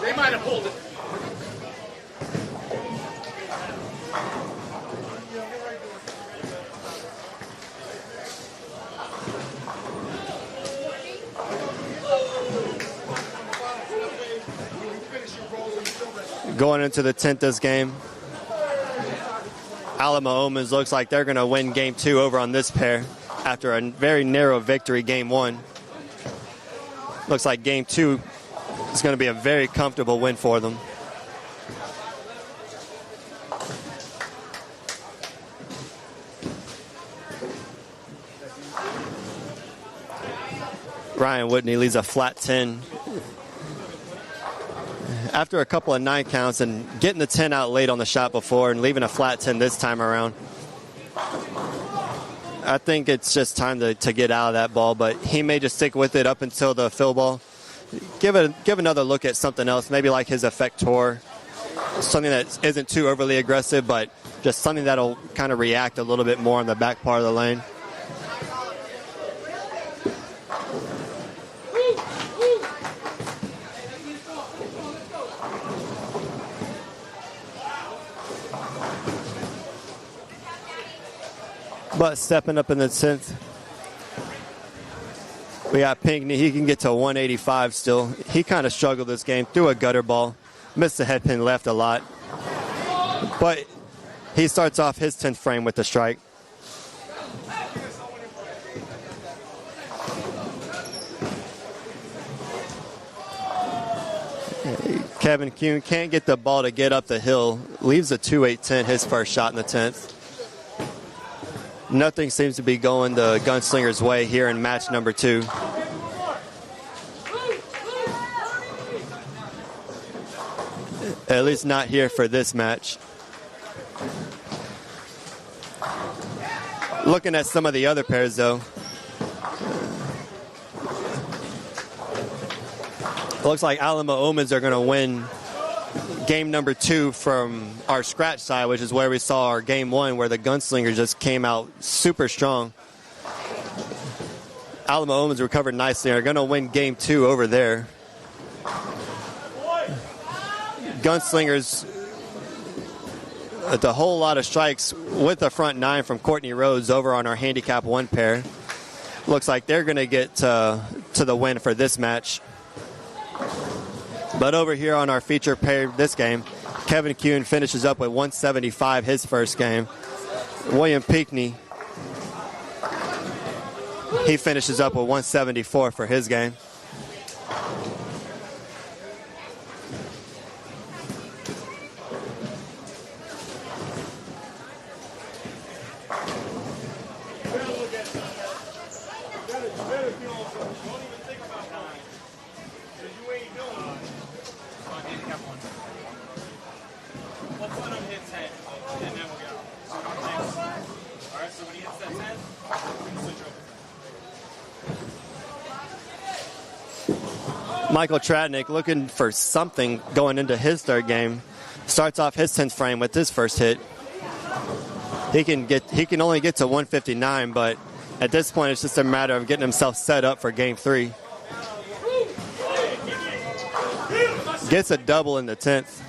They might have pulled it. Going into the 10th this game, Alamo Omens looks like they're going to win Game 2 over on this pair after a very narrow victory Game 1. Looks like Game 2 is going to be a very comfortable win for them. Ryan Whitney leaves a flat 10 after a couple of 9 counts and getting the 10 out late on the shot before and leaving a flat 10 this time around. I think it's just time to get out of that ball, but he may just stick with it up until the fill ball. Give another look at something else, maybe like his effector, something that isn't too overly aggressive, but just something that'll kind of react a little bit more in the back part of the lane. But stepping up in the 10th, we got Pinckney. He can get to 185 still. He kind of struggled this game, threw a gutter ball, missed the head pin left a lot. But he starts off his 10th frame with the strike. Kevin Kuhn can't get the ball to get up the hill. Leaves a 2-8-10, his first shot in the 10th. Nothing seems to be going the Gunslingers' way here in match number 2. At least not here for this match. Looking at some of the other pairs, though. Looks like Alamo Omens are going to win game number 2 from our scratch side, which is where we saw our game 1, where the Gunslingers just came out super strong. Alamo Omens recovered nicely and are going to win game 2 over there. Gunslingers, the whole lot of strikes with the front 9 from Courtney Rhodes over on our handicap 1 pair. Looks like they're going to get to the win for this match. But over here on our feature pair this game, Kevin Kuhn finishes up with 175 his first game. William Pinckney, he finishes up with 174 for his game. Michael Tratnick looking for something going into his third game. Starts off his 10th frame with his first hit. He can only get to 159, but at this point it's just a matter of getting himself set up for game 3. Gets a double in the 10th.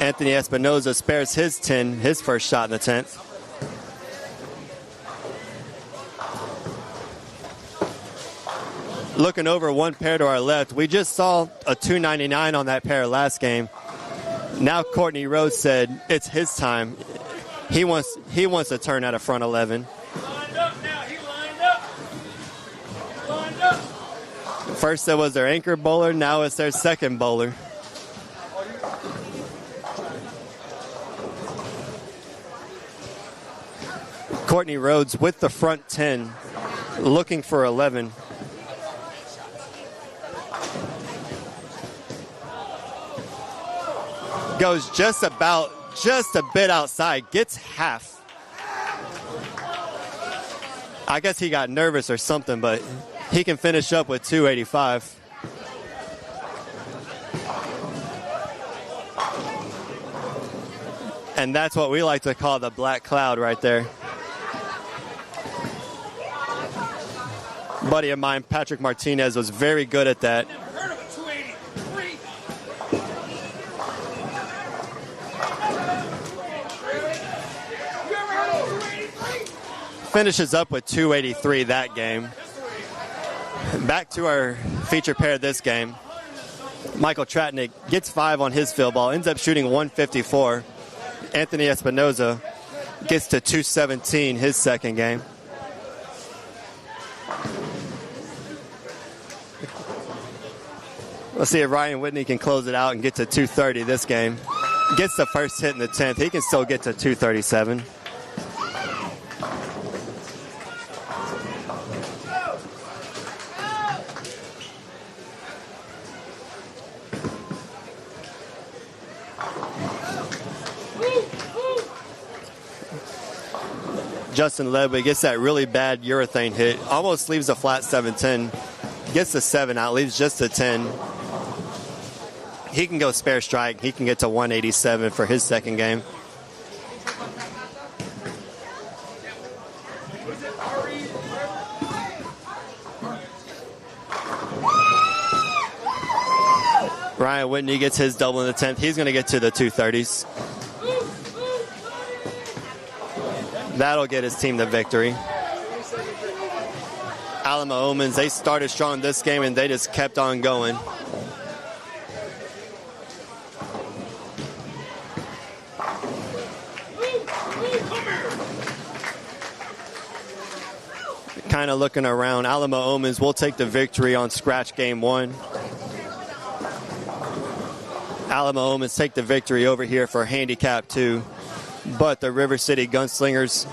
Anthony Espinoza spares his 10, his first shot in the 10th. Looking over 1 pair to our left, we just saw a 299 on that pair last game. Now Courtney Rhodes said it's his time. He wants to turn at a front 11. First it was their anchor bowler, now it's their second bowler. Courtney Rhodes with the front 10, looking for 11. Goes just a bit outside, gets half. I guess he got nervous or something, but he can finish up with 285. And that's what we like to call the black cloud right there. Buddy of mine, Patrick Martinez, was very good at that. Finishes up with 283 that game. Back to our feature pair this game. Michael Tratnick gets 5 on his field ball, ends up shooting 154. Anthony Espinoza gets to 217 his second game. Let's see if Ryan Whitney can close it out and get to 230 this game. Gets the first hit in the 10th. He can still get to 237. Justin Ledway gets that really bad urethane hit. Almost leaves a flat 7-10. Gets the 7 out, leaves just a 10. He can go spare strike. He can get to 187 for his second game. Ryan Whitney gets his double in the 10th. He's going to get to the 230s. That'll get his team the victory. Alamo Omens, they started strong this game and they just kept on going. Kind of looking around. Alamo Omens will take the victory on scratch game 1. Alamo Omens take the victory over here for handicap 2. But the River City Gunslingers,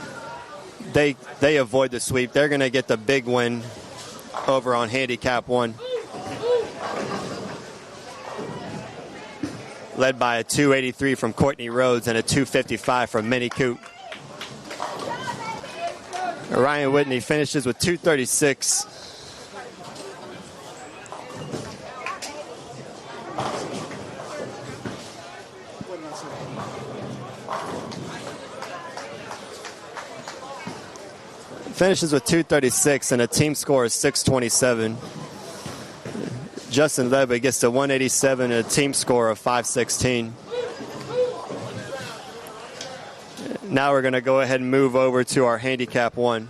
they avoid the sweep. They're going to get the big win over on handicap 1. Led by a 283 from Courtney Rhodes and a 255 from Minnie Coop. Ryan Whitney finishes with 236. Finishes with 236 and a team score of 627. Justin Ledway gets to 187 and a team score of 516. Now we're going to go ahead and move over to our handicap 1.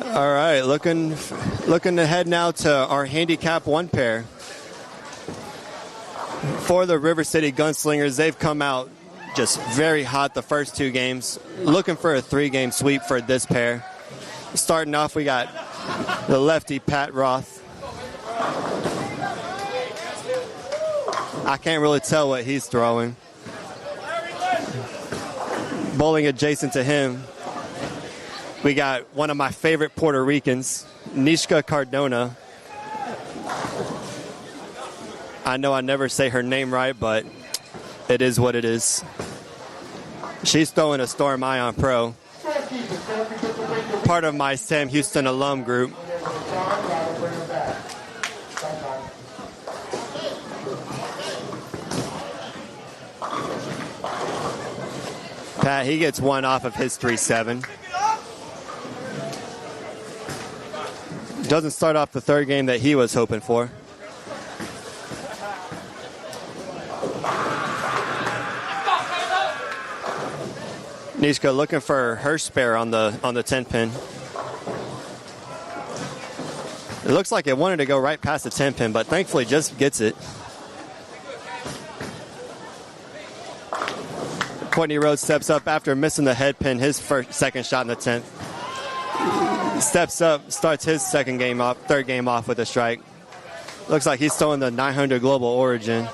All right, looking ahead now to our handicap 1 pair. For the River City Gunslingers, they've come out just very hot the first 2 games. Looking for a 3-game sweep for this pair. Starting off, we got the lefty Pat Roth. I can't really tell what he's throwing. Bowling adjacent to him, we got one of my favorite Puerto Ricans, Nishka Cardona. I know I never say her name right, but it is what it is. She's throwing a Storm Ion Pro. Part of my Sam Houston alum group. Pat, he gets 1 off of his 3-7. Doesn't start off the 3rd game that he was hoping for. Nishka looking for her spare on the 10-pin. It looks like it wanted to go right past the 10-pin, but thankfully just gets it. Courtney Rhodes steps up after missing the head pin, his second shot in the 10th. Steps up, starts his 3rd game off with a strike. Looks like he's throwing the 900 Global Origin.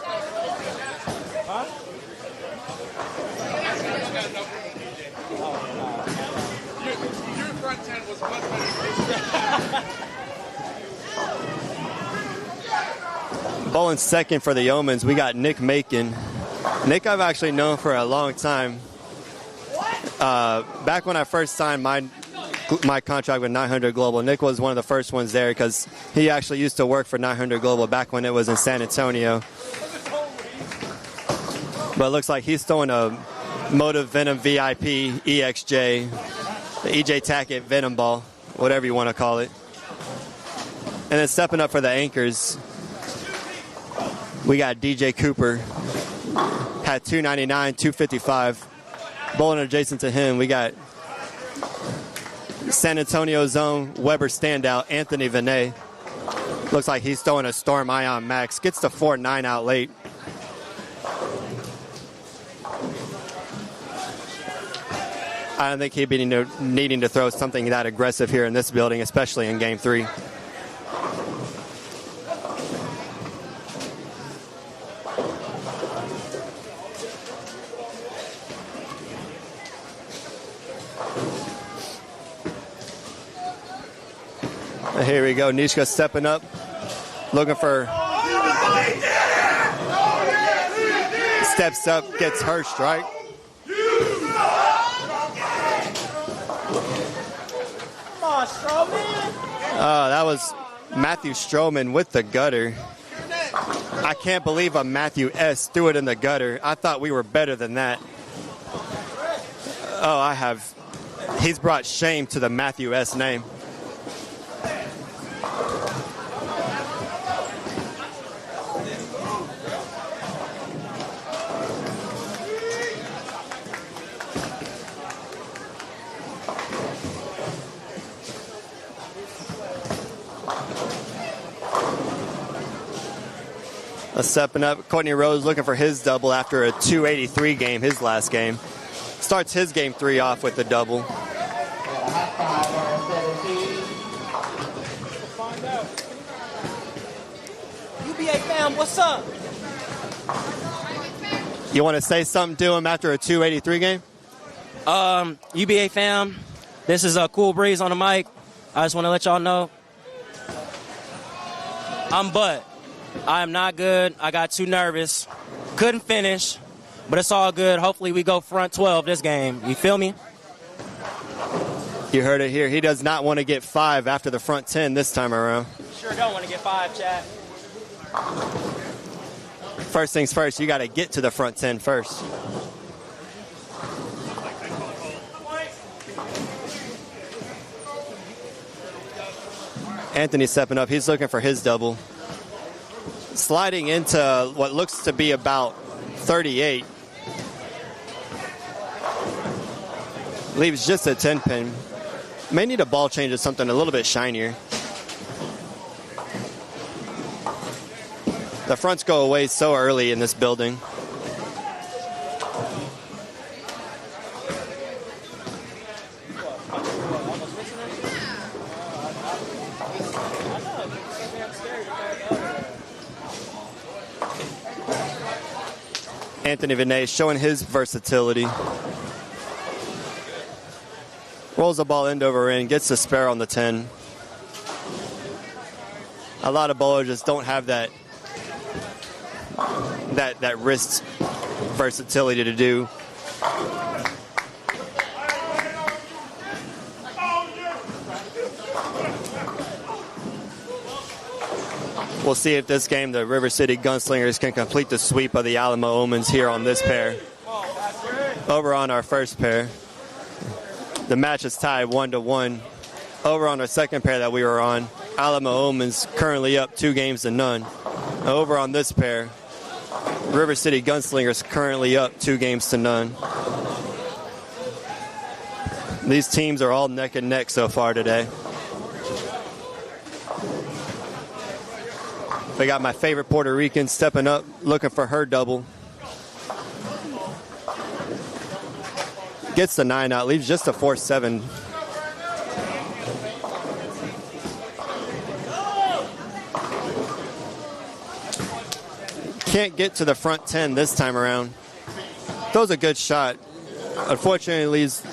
Bowling second for the Omens, we got Nick Macon. Nick I've actually known for a long time. Back when I first signed my contract with 900 Global, Nick was one of the first ones there because he actually used to work for 900 Global back when it was in San Antonio. But it looks like he's throwing a Motive Venom VIP EXJ, the EJ Tackett Venom Ball, whatever you want to call it. And then stepping up for the anchors, we got DJ Cooper. had 299, 255. Bowling adjacent to him, we got San Antonio zone Weber standout Anthony Vinay. Looks like he's throwing a Storm Ion Max. Gets the 4-9 out late. I don't think he'd be needing to throw something that aggressive here in this building, especially in Game 3. Here we go. Nishka stepping up, looking for. Steps up, gets her strike. That was Matthew Stroman with the gutter. I can't believe a Matthew S. threw it in the gutter. I thought we were better than that. He's brought shame to the Matthew S. name. Stepping up, Courtney Rose looking for his double after a 283 game, his last game. Starts his Game 3 off with the double. UBA fam, what's up? You want to say something to him after a 283 game? UBA fam, this is a Cool Breeze on the mic. I just want to let y'all know I'm butt. I am not good. I got too nervous. Couldn't finish, but it's all good. Hopefully we go front 12 this game. You feel me? You heard it here. He does not want to get 5 after the front 10 this time around. Sure don't want to get 5, chat. First things first, you got to get to the front 10 first. Anthony stepping up. He's looking for his double. Sliding into what looks to be about 38. Leaves just a 10 pin. May need a ball change or something a little bit shinier. The fronts go away so early in this building. Anthony Vinay showing his versatility. Rolls the ball end over end, gets the spare on the 10. A lot of bowlers just don't have that wrist versatility to do. We'll see if this game the River City Gunslingers can complete the sweep of the Alamo Omens here on this pair. Over on our first pair, the match is tied 1-1. Over on our second pair that we were on, Alamo Omens currently up 2-0. Over on this pair, River City Gunslingers currently up 2-0. These teams are all neck and neck so far today. We got my favorite Puerto Rican stepping up, looking for her double. Gets the 9 out, leaves just a 4-7. Can't get to the front 10 this time around. Throws a good shot. Unfortunately, leaves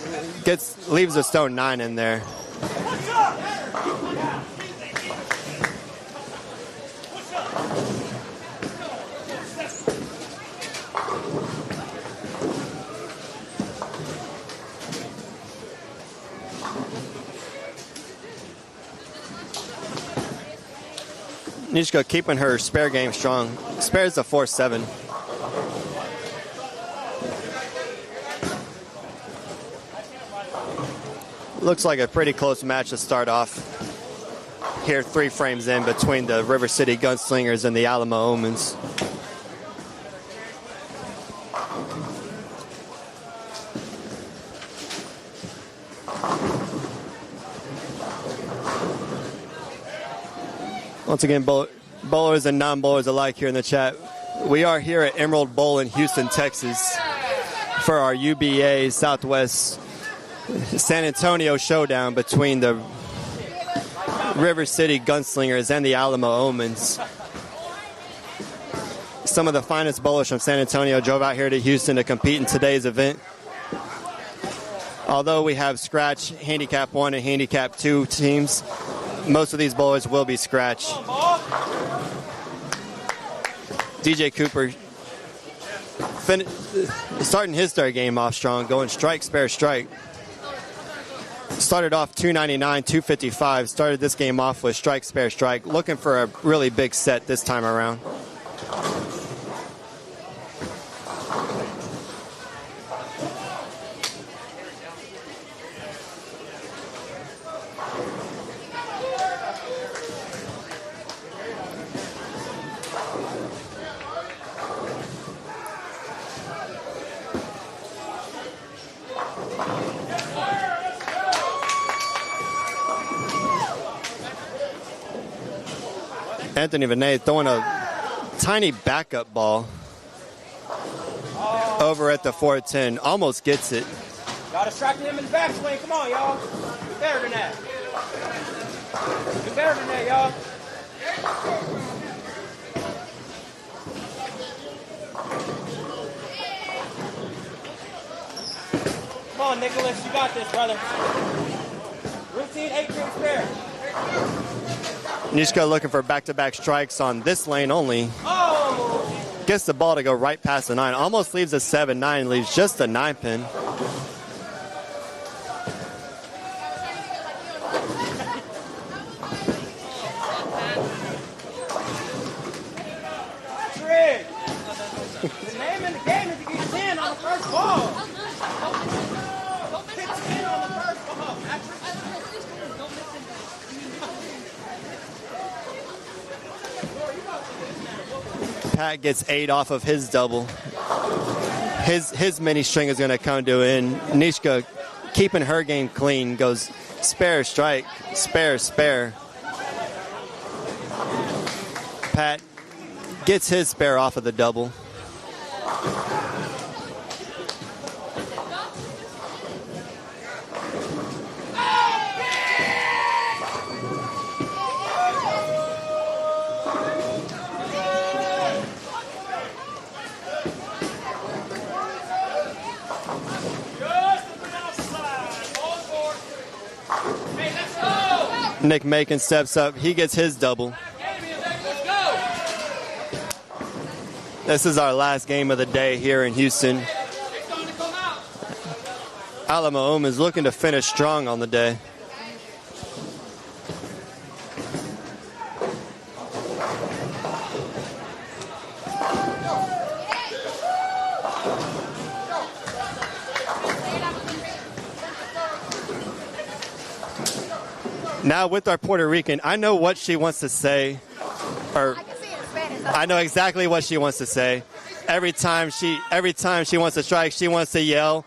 a stone 9 in there. Nishka keeping her spare game strong. Spares the 4-7. Looks like a pretty close match to start off. Here 3 frames in between the River City Gunslingers and the Alamo Omens. Once again, bowlers and non-bowlers alike here in the chat. We are here at Emerald Bowl in Houston, Texas for our UBA Southwest San Antonio showdown between the River City Gunslingers and the Alamo Omens. Some of the finest bowlers from San Antonio drove out here to Houston to compete in today's event. Although we have scratch handicap 1 and handicap 2 teams, most of these bowlers will be scratch. DJ Cooper starting his third game off strong, going strike, spare, strike. Started off 299, 255. Started this game off with strike, spare, strike. Looking for a really big set this time around. Anthony Vinay throwing a tiny backup ball over at the 410. Almost gets it. Y'all distracted him in the backswing. Come on, y'all. Do better than that. Do better than that, y'all. Come on, Nicholas. You got this, brother. Routine 8 trick spare. Nishka looking for back-to-back strikes on this lane only. Oh! Gets the ball to go right past the 9. Almost leaves a 7-9. Leaves just a 9-pin. Patrick! The name in the game is to get 10 on the first ball. Get 10 on the first ball, Patrick. Pat gets 8 off of his double. His mini string is going to come to an end. Nishka keeping her game clean goes spare, strike, spare, spare. Pat gets his spare off of the double. Nick Macon steps up. He gets his double. This is our last game of the day here in Houston. Alamo Omens looking to finish strong on the day. Now with our Puerto Rican, I know what she wants to say, or I know exactly what she wants to say. Every time she wants to strike, she wants to yell,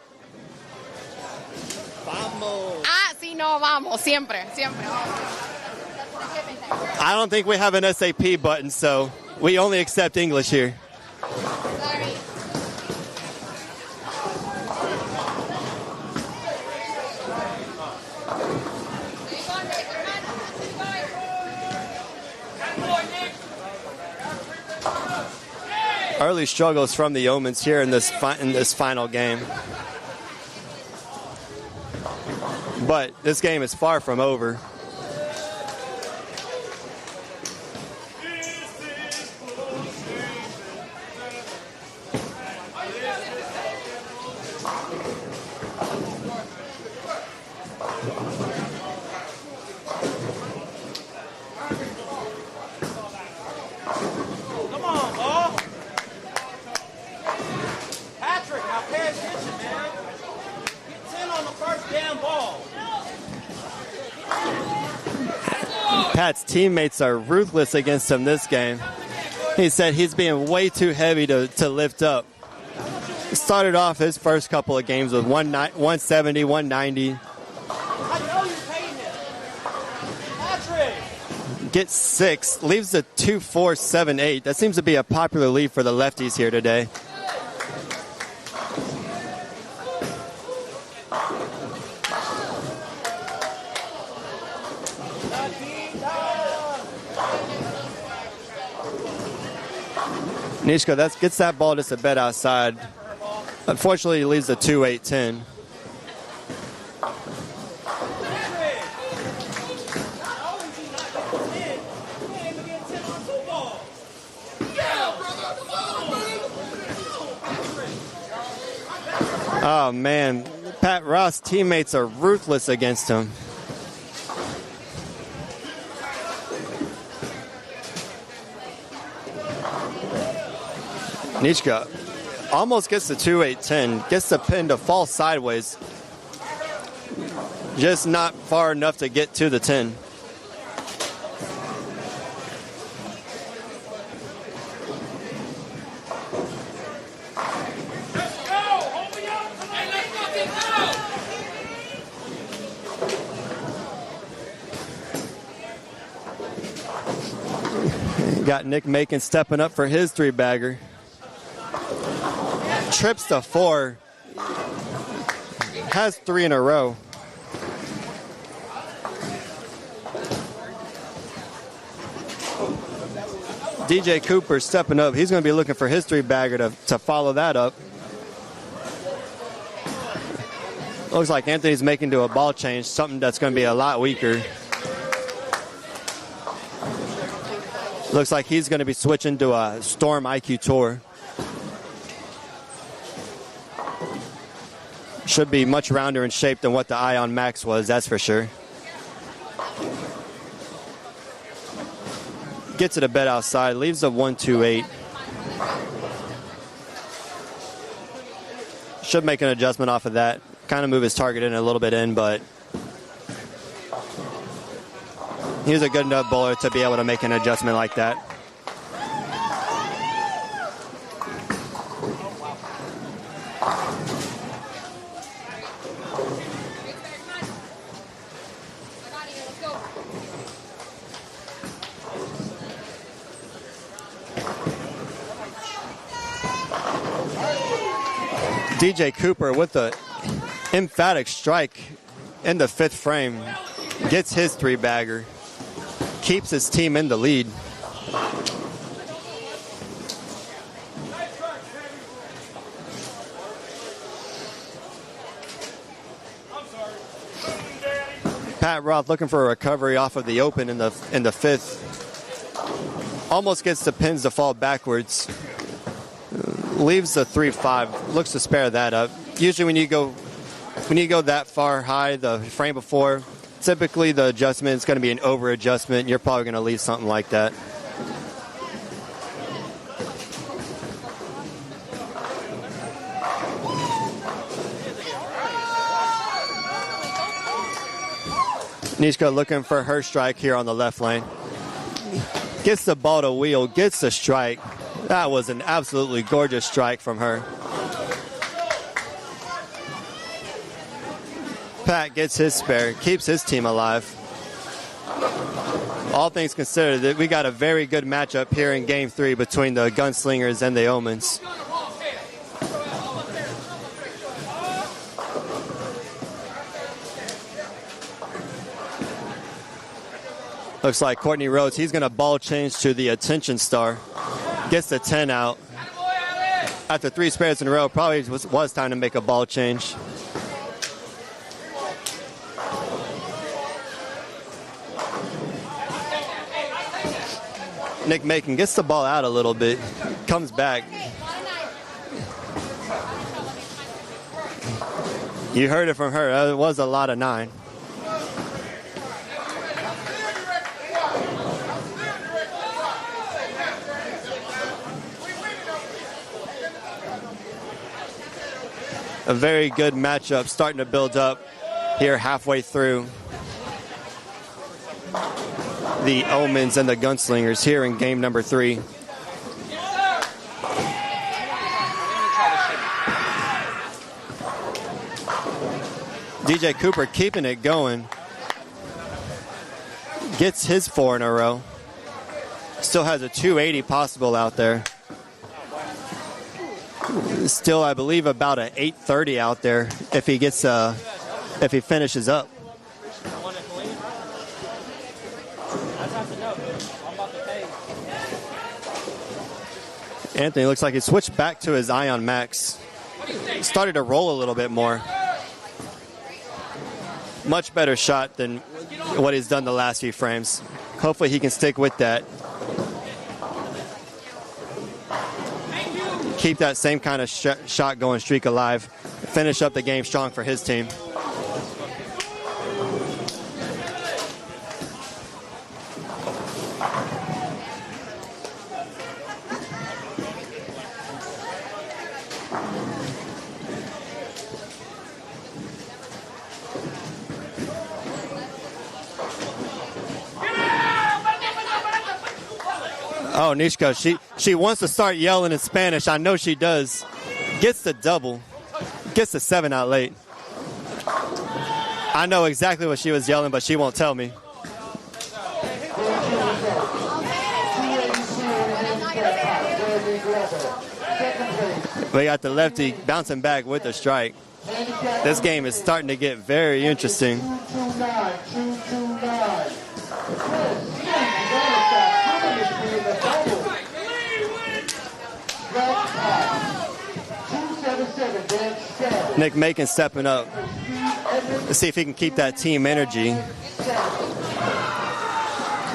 "Vamos!" Ah, sí, no, vamos, siempre, siempre. I don't think we have an SAP button, so we only accept English here. Sorry. Early struggles from the Omens here in this final game. But this game is far from over. Come on, ball. Patrick, now pay attention, man. Get 10 on the first damn ball. Pat's teammates are ruthless against him this game. He said he's being way too heavy to lift up. He started off his first couple of games with 170, 190. I know you're paying him. Patrick. gets 6, leaves a 2-4-7-8. That seems to be a popular lead for the lefties here today. Nishka gets that ball just a bit outside. Unfortunately, he leaves a 2-8-10. Oh, man. Pat Ross' teammates are ruthless against him. Nishka almost gets the 2-8-10, gets the pin to fall sideways. Just not far enough to get to the 10. Got Nick Macon stepping up for his 3-bagger. Trips to 4. Has 3 in a row. DJ Cooper stepping up. He's going to be looking for his 3-bagger to follow that up. Looks like Anthony's making to a ball change, something that's going to be a lot weaker. Looks like he's going to be switching to a Storm IQ Tour. Should be much rounder in shape than what the Ion Max was, that's for sure. Gets it a bit outside, leaves a 1-2-8. Should make an adjustment off of that. Kind of move his target in a little bit in, but he's a good enough bowler to be able to make an adjustment like that. DJ Cooper with the emphatic strike in the 5th frame. Gets his 3-bagger. Keeps his team in the lead. Pat Roth looking for a recovery off of the open in the 5th. Almost gets the pins to fall backwards. Leaves the 3-5. Looks to spare that up. Usually when you go that far high the frame before, typically the adjustment is going to be an over adjustment. You're probably going to leave something like that. Nishka looking for her strike here on the left lane. Gets the ball to wheel, gets the strike. That was an absolutely gorgeous strike from her. Pat gets his spare, keeps his team alive. All things considered, we got a very good matchup here in Game 3 between the Gunslingers and the Omens. Looks like Courtney Rhodes, he's going to ball change to the attention star. Gets the 10 out. After 3 spares in a row, probably was time to make a ball change. Nick Macon gets the ball out a little bit, comes back. You heard it from her. It was a lot of 9. A very good matchup starting to build up here halfway through. The Omens and the Gunslingers here in game number 3. DJ Cooper keeping it going. gets his 4 in a row. Still has a 280 possible out there. Still, I believe, about an 830 out there if he gets if he finishes up. Anthony looks like he switched back to his Ion Max. Started to roll a little bit more. Much better shot than what he's done the last few frames. Hopefully he can stick with that. Keep that same kind of shot going streak alive. Finish up the game strong for his team. Oh, Nishka, she wants to start yelling in Spanish. I know she does. Gets the double. Gets the 7 out late. I know exactly what she was yelling, but she won't tell me. We got the lefty bouncing back with the strike. This game is starting to get very interesting. Nick Macon stepping up. Let's see if he can keep that team energy.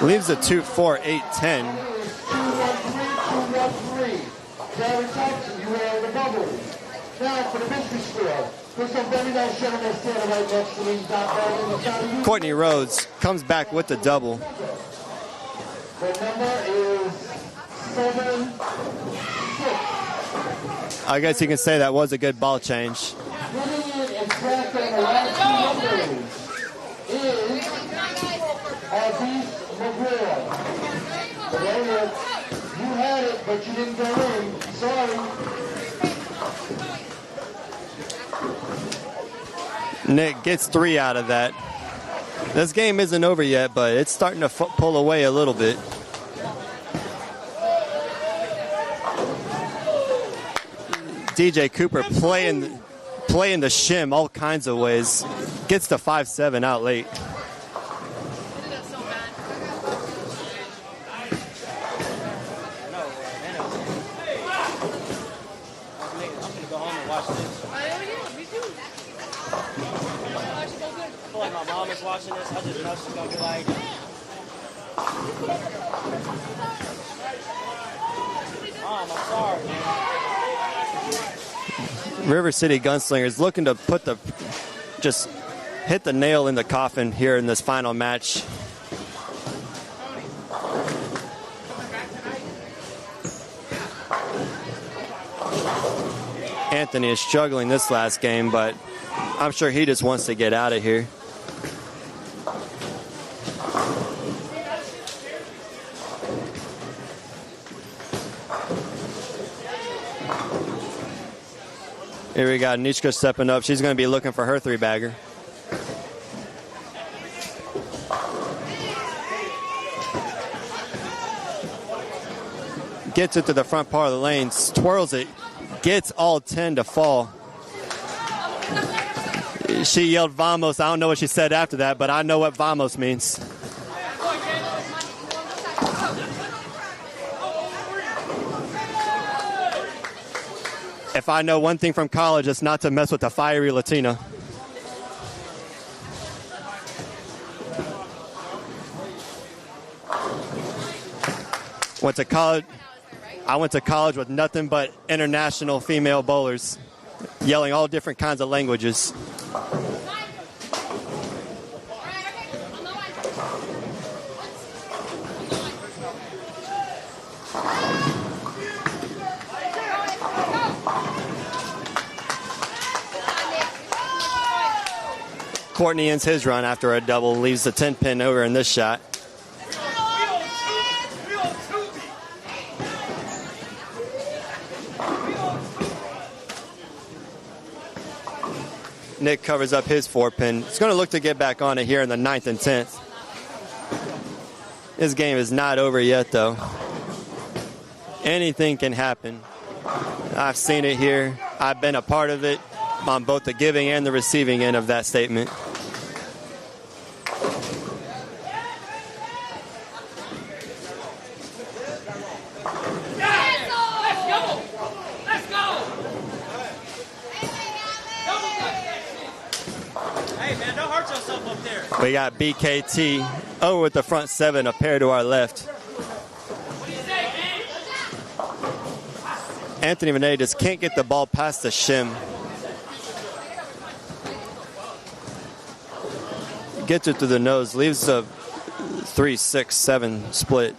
Leaves a 2-4-8-10. Courtney Rhodes comes back with the double. The number is 7-6. I guess you can say that was a good ball change. Winning it and track on the last two numbers is Aziz McGraw. You had it, but you didn't go in. Sorry. Nick gets 3 out of that. This game isn't over yet, but it's starting to pull away a little bit. DJ Cooper playing the shim all kinds of ways. Gets the 5-7 out late. Watching this, I just know she's gonna be like, Mom, I'm sorry, man. River City Gunslingers looking to just hit the nail in the coffin here in this final match. Anthony is struggling this last game, but I'm sure he just wants to get out of here. Here we got Nishka stepping up. She's going to be looking for her 3-bagger. Gets it to the front part of the lane, twirls it, gets all 10 to fall. She yelled vamos. I don't know what she said after that, but I know what vamos means. If I know one thing from college, it's not to mess with a fiery Latina. I went to college with nothing but international female bowlers, yelling all different kinds of languages. Courtney ends his run after a double, leaves the 10-pin over in this shot. Nick covers up his 4-pin. He's going to look to get back on it here in the 9th and 10th. This game is not over yet, though. Anything can happen. I've seen it here. I've been a part of it on both the giving and the receiving end of that statement. We got BKT over with the front seven, a pair to our left. Anthony Monet just can't get the ball past the shim. Gets it to the nose, leaves a 3-6-7 split.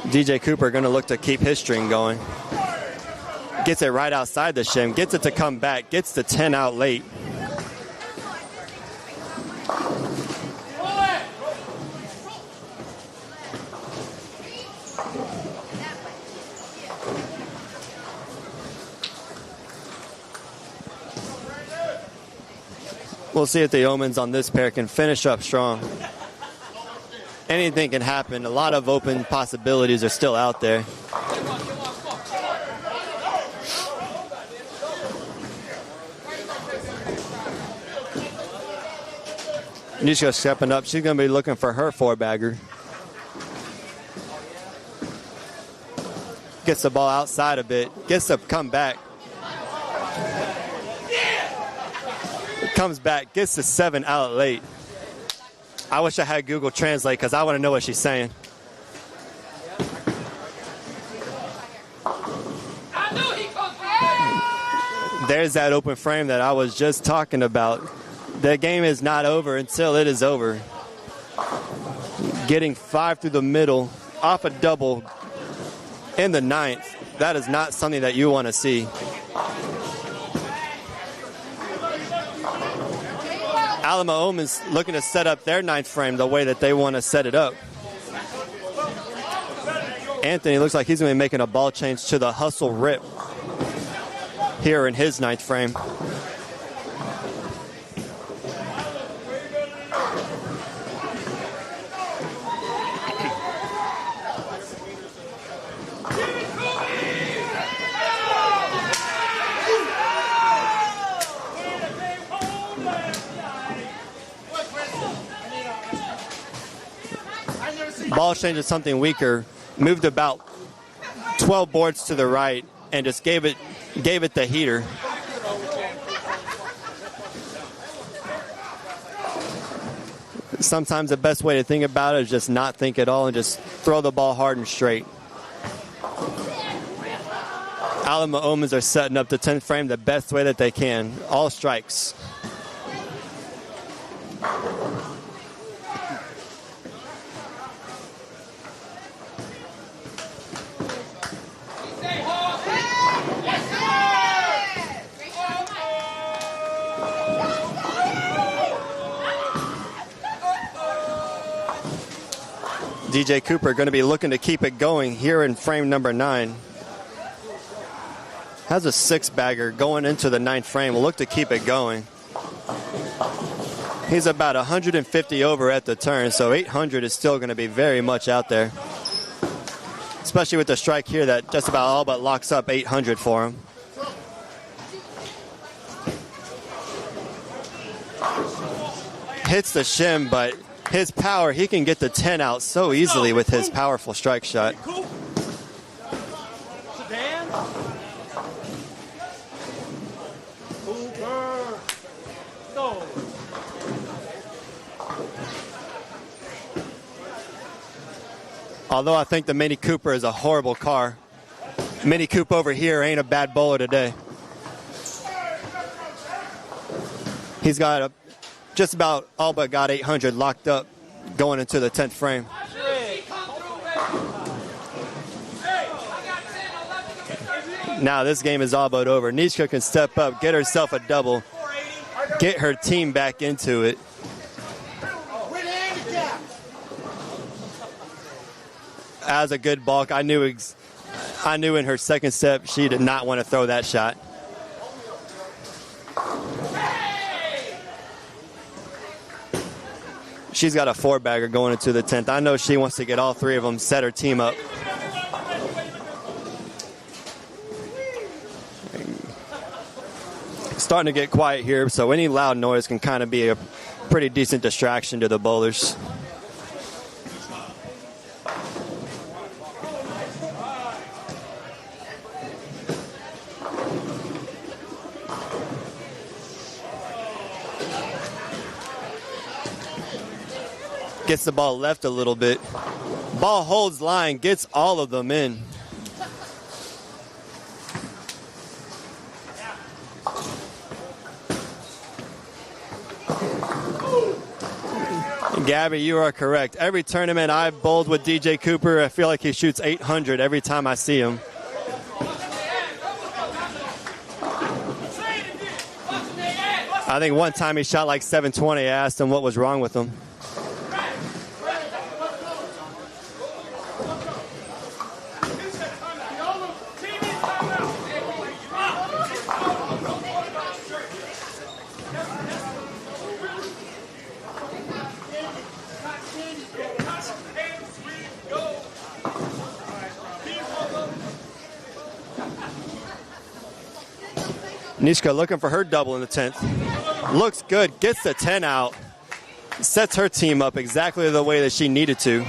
DJ Cooper going to look to keep his string going. Gets it right outside the shim, gets it to come back, gets the 10 out late. We'll see if the Omens on this pair can finish up strong. Anything can happen. A lot of open possibilities are still out there. Nishka stepping up. She's going to be looking for her four-bagger. Gets the ball outside a bit. Gets to come back. Comes back. Gets the 7 out late. I wish I had Google Translate because I want to know what she's saying. There's that open frame that I was just talking about. The game is not over until it is over. Getting 5 through the middle off a double in the 9th. That is not something that you want to see. Alamo Omens looking to set up their 9th frame the way that they want to set it up. Anthony looks like he's going to be making a ball change to the hustle rip here in his 9th frame. Ball change is something weaker. Moved about 12 boards to the right and just gave it the heater. Sometimes the best way to think about it is just not think at all and just throw the ball hard and straight. Alamo Omens are setting up the 10th frame the best way that they can. All strikes. DJ Cooper going to be looking to keep it going here in frame number 9. Has a 6-bagger going into the 9th frame. Will look to keep it going. He's about 150 over at the turn, so 800 is still going to be very much out there. Especially with the strike here that just about all but locks up 800 for him. Hits the shim, but his power, he can get the 10 out so easily with his powerful strike shot. Although I think the Mini Cooper is a horrible car. Mini Coupe over here ain't a bad bowler today. He's got just about all but got 800 locked up going into the 10th frame. Now this game is all but over. Nishka can step up, get herself a double, get her team back into it. has a good bulk. I knew in her second step she did not want to throw that shot. She's got a 4-bagger going into the 10th. I know she wants to get all 3 of them, set her team up. Starting to get quiet here, so any loud noise can kind of be a pretty decent distraction to the bowlers. Gets the ball left a little bit. Ball holds line, gets all of them in. Gabby, you are correct. Every tournament I've bowled with DJ Cooper, I feel like he shoots 800 every time I see him. I think one time he shot like 720. I asked him what was wrong with him. Nishka looking for her double in the 10th. Looks good, gets the 10 out. Sets her team up exactly the way that she needed to.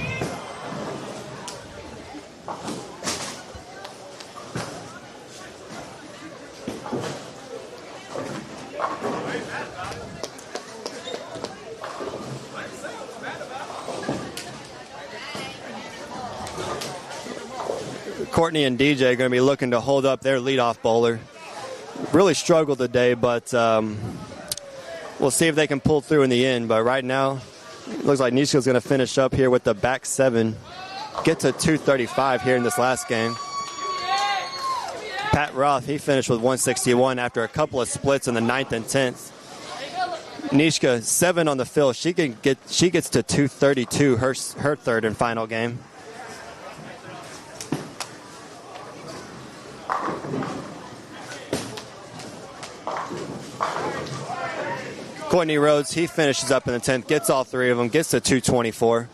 Courtney and DJ are going to be looking to hold up their leadoff bowler. Really struggled today, but we'll see if they can pull through in the end. But right now, it looks like Nishka's going to finish up here with the back 7. Get to 235 here in this last game. Pat Roth, he finished with 161 after a couple of splits in the 9th and 10th. Nishka, 7 on the fill. She gets to 232, her 3rd and final game. Courtney Rhodes, he finishes up in the 10th, gets all 3 of them, gets to 224.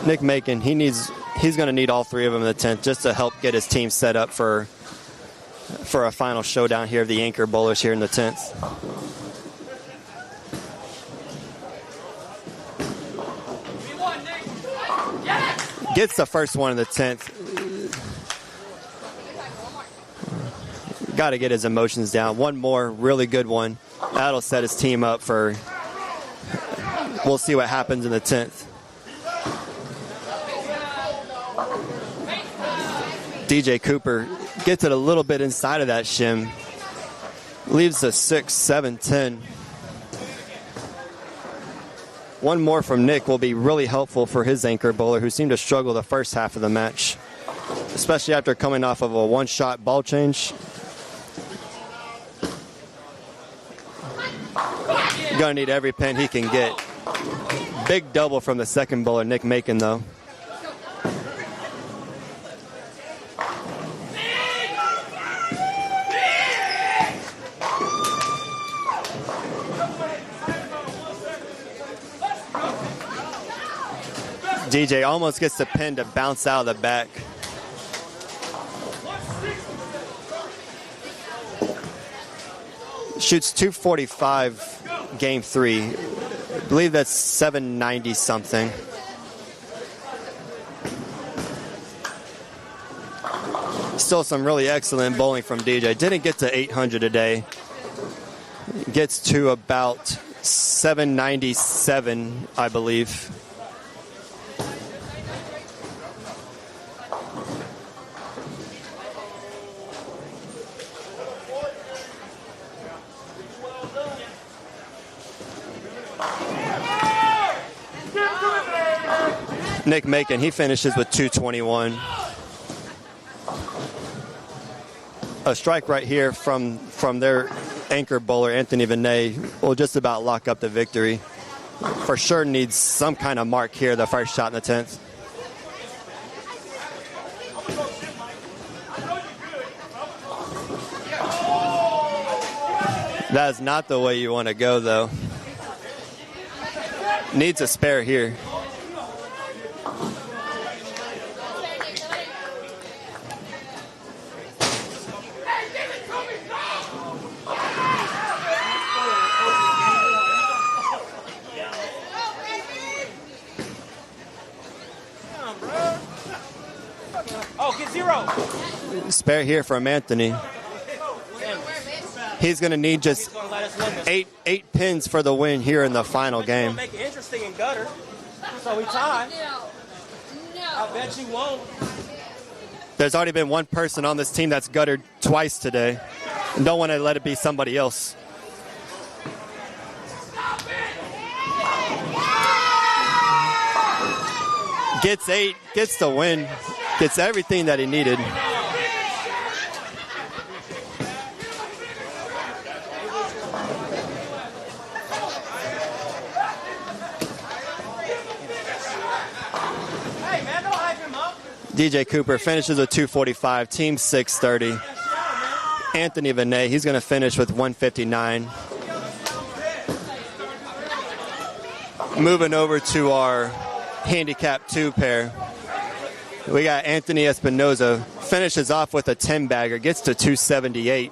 Nick Macon, he's going to need all 3 of them in the 10th just to help get his team set up for a final showdown here of the anchor bowlers here in the 10th. Gets the first one in the 10th. Got to get his emotions down. One more really good one. That'll set his team up for, we'll see what happens in the 10th. DJ Cooper gets it a little bit inside of that shim. Leaves the 6, 7, 10. One more from Nick will be really helpful for his anchor bowler, who seemed to struggle the first half of the match, especially after coming off of a one-shot ball change. Gonna need every pin he can get. Big double from the second bowler, Nick Macon, though. DJ almost gets the pin to bounce out of the back. Shoots 245 game 3. I believe that's 790 something. Still some really excellent bowling from DJ. Didn't get to 800 today. Gets to about 797, I believe. Nick Macon, he finishes with 221. A strike right here from their anchor bowler Anthony Vinay will just about lock up the victory. For sure needs some kind of mark here, the first shot in the 10th. That is not the way you want to go, though. Needs a spare here. Oh, get 0. Spare here from Anthony. He's going to need just eight pins for the win here in the final game. Make it interesting in gutter. So we tie. I bet you won't. There's already been one person on this team that's guttered twice today. And don't want to let it be somebody else. Gets 8, gets the win, gets everything that he needed. DJ Cooper finishes with 245, team 630. Anthony Vinay, he's going to finish with 159. Moving over to our handicap 2 pair. We got Anthony Espinoza, finishes off with a 10-bagger, gets to 278.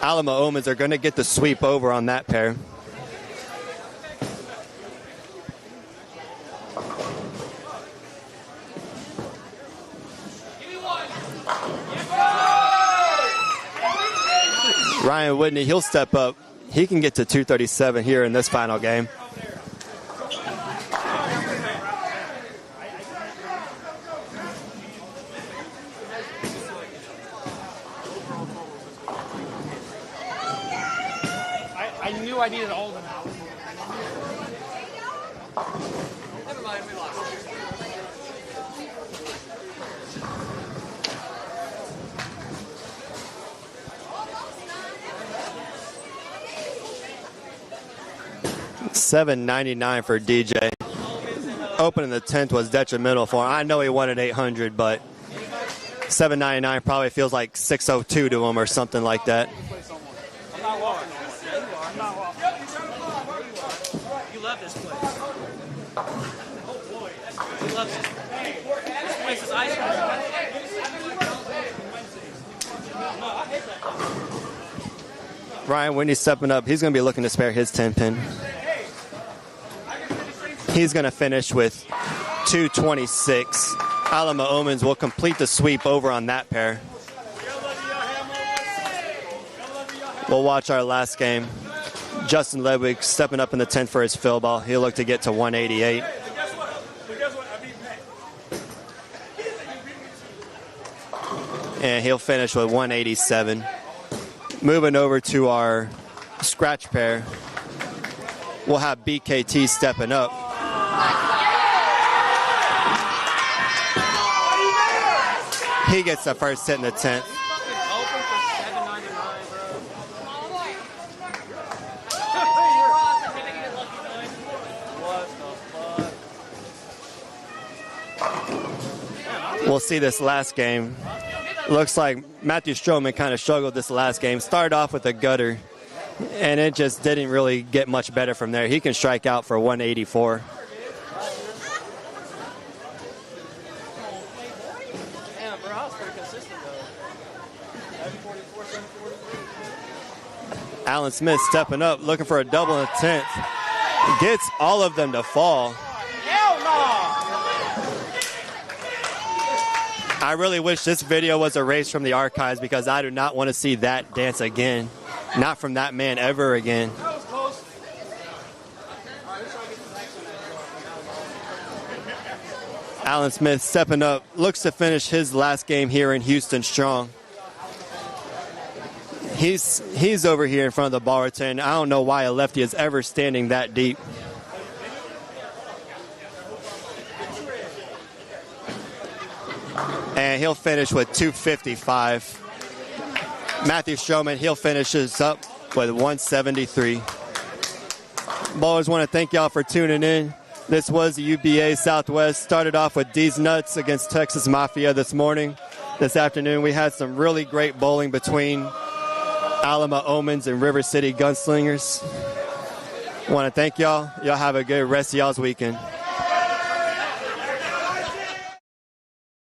Alamo Omens are going to get the sweep over on that pair. Ryan Whitney, he'll step up. He can get to 237 here in this final game. I knew I needed all of them out. Never mind, we lost. $7.99 for DJ. Opening the 10th was detrimental for him. I know he wanted 800, but $7.99 probably feels like 602 to him or something like that. You love this place. Oh boy, you love this place. This place is ice cream. Ryan Whitney stepping up. He's going to be looking to spare his 10-pin. He's going to finish with 226. Alamo Omens will complete the sweep over on that pair. We'll watch our last game. Justin Ledwig stepping up in the 10th for his fill ball. He'll look to get to 188. And he'll finish with 187. Moving over to our scratch pair, we'll have BKT stepping up. He gets the first hit in the 10th. We'll see this last game. Looks like Matthew Stroman kind of struggled this last game. Started off with a gutter, and it just didn't really get much better from there. He can strike out for 184. Alan Smith stepping up, looking for a double in the 10th. Gets all of them to fall. Hell no! I really wish this video was erased from the archives because I do not want to see that dance again. Not from that man ever again. Alan Smith stepping up, looks to finish his last game here in Houston strong. He's over here in front of the ball return. I don't know why a lefty is ever standing that deep. And he'll finish with 255. Matthew Stroman, he'll finish us up with 173. Ballers, want to thank y'all for tuning in. This was the UBA Southwest. Started off with D's Nuts against Texas Mafia this morning. This afternoon, we had some really great bowling between Alamo Omens and River City Gunslingers. Want to thank y'all. Y'all have a good rest of y'all's weekend.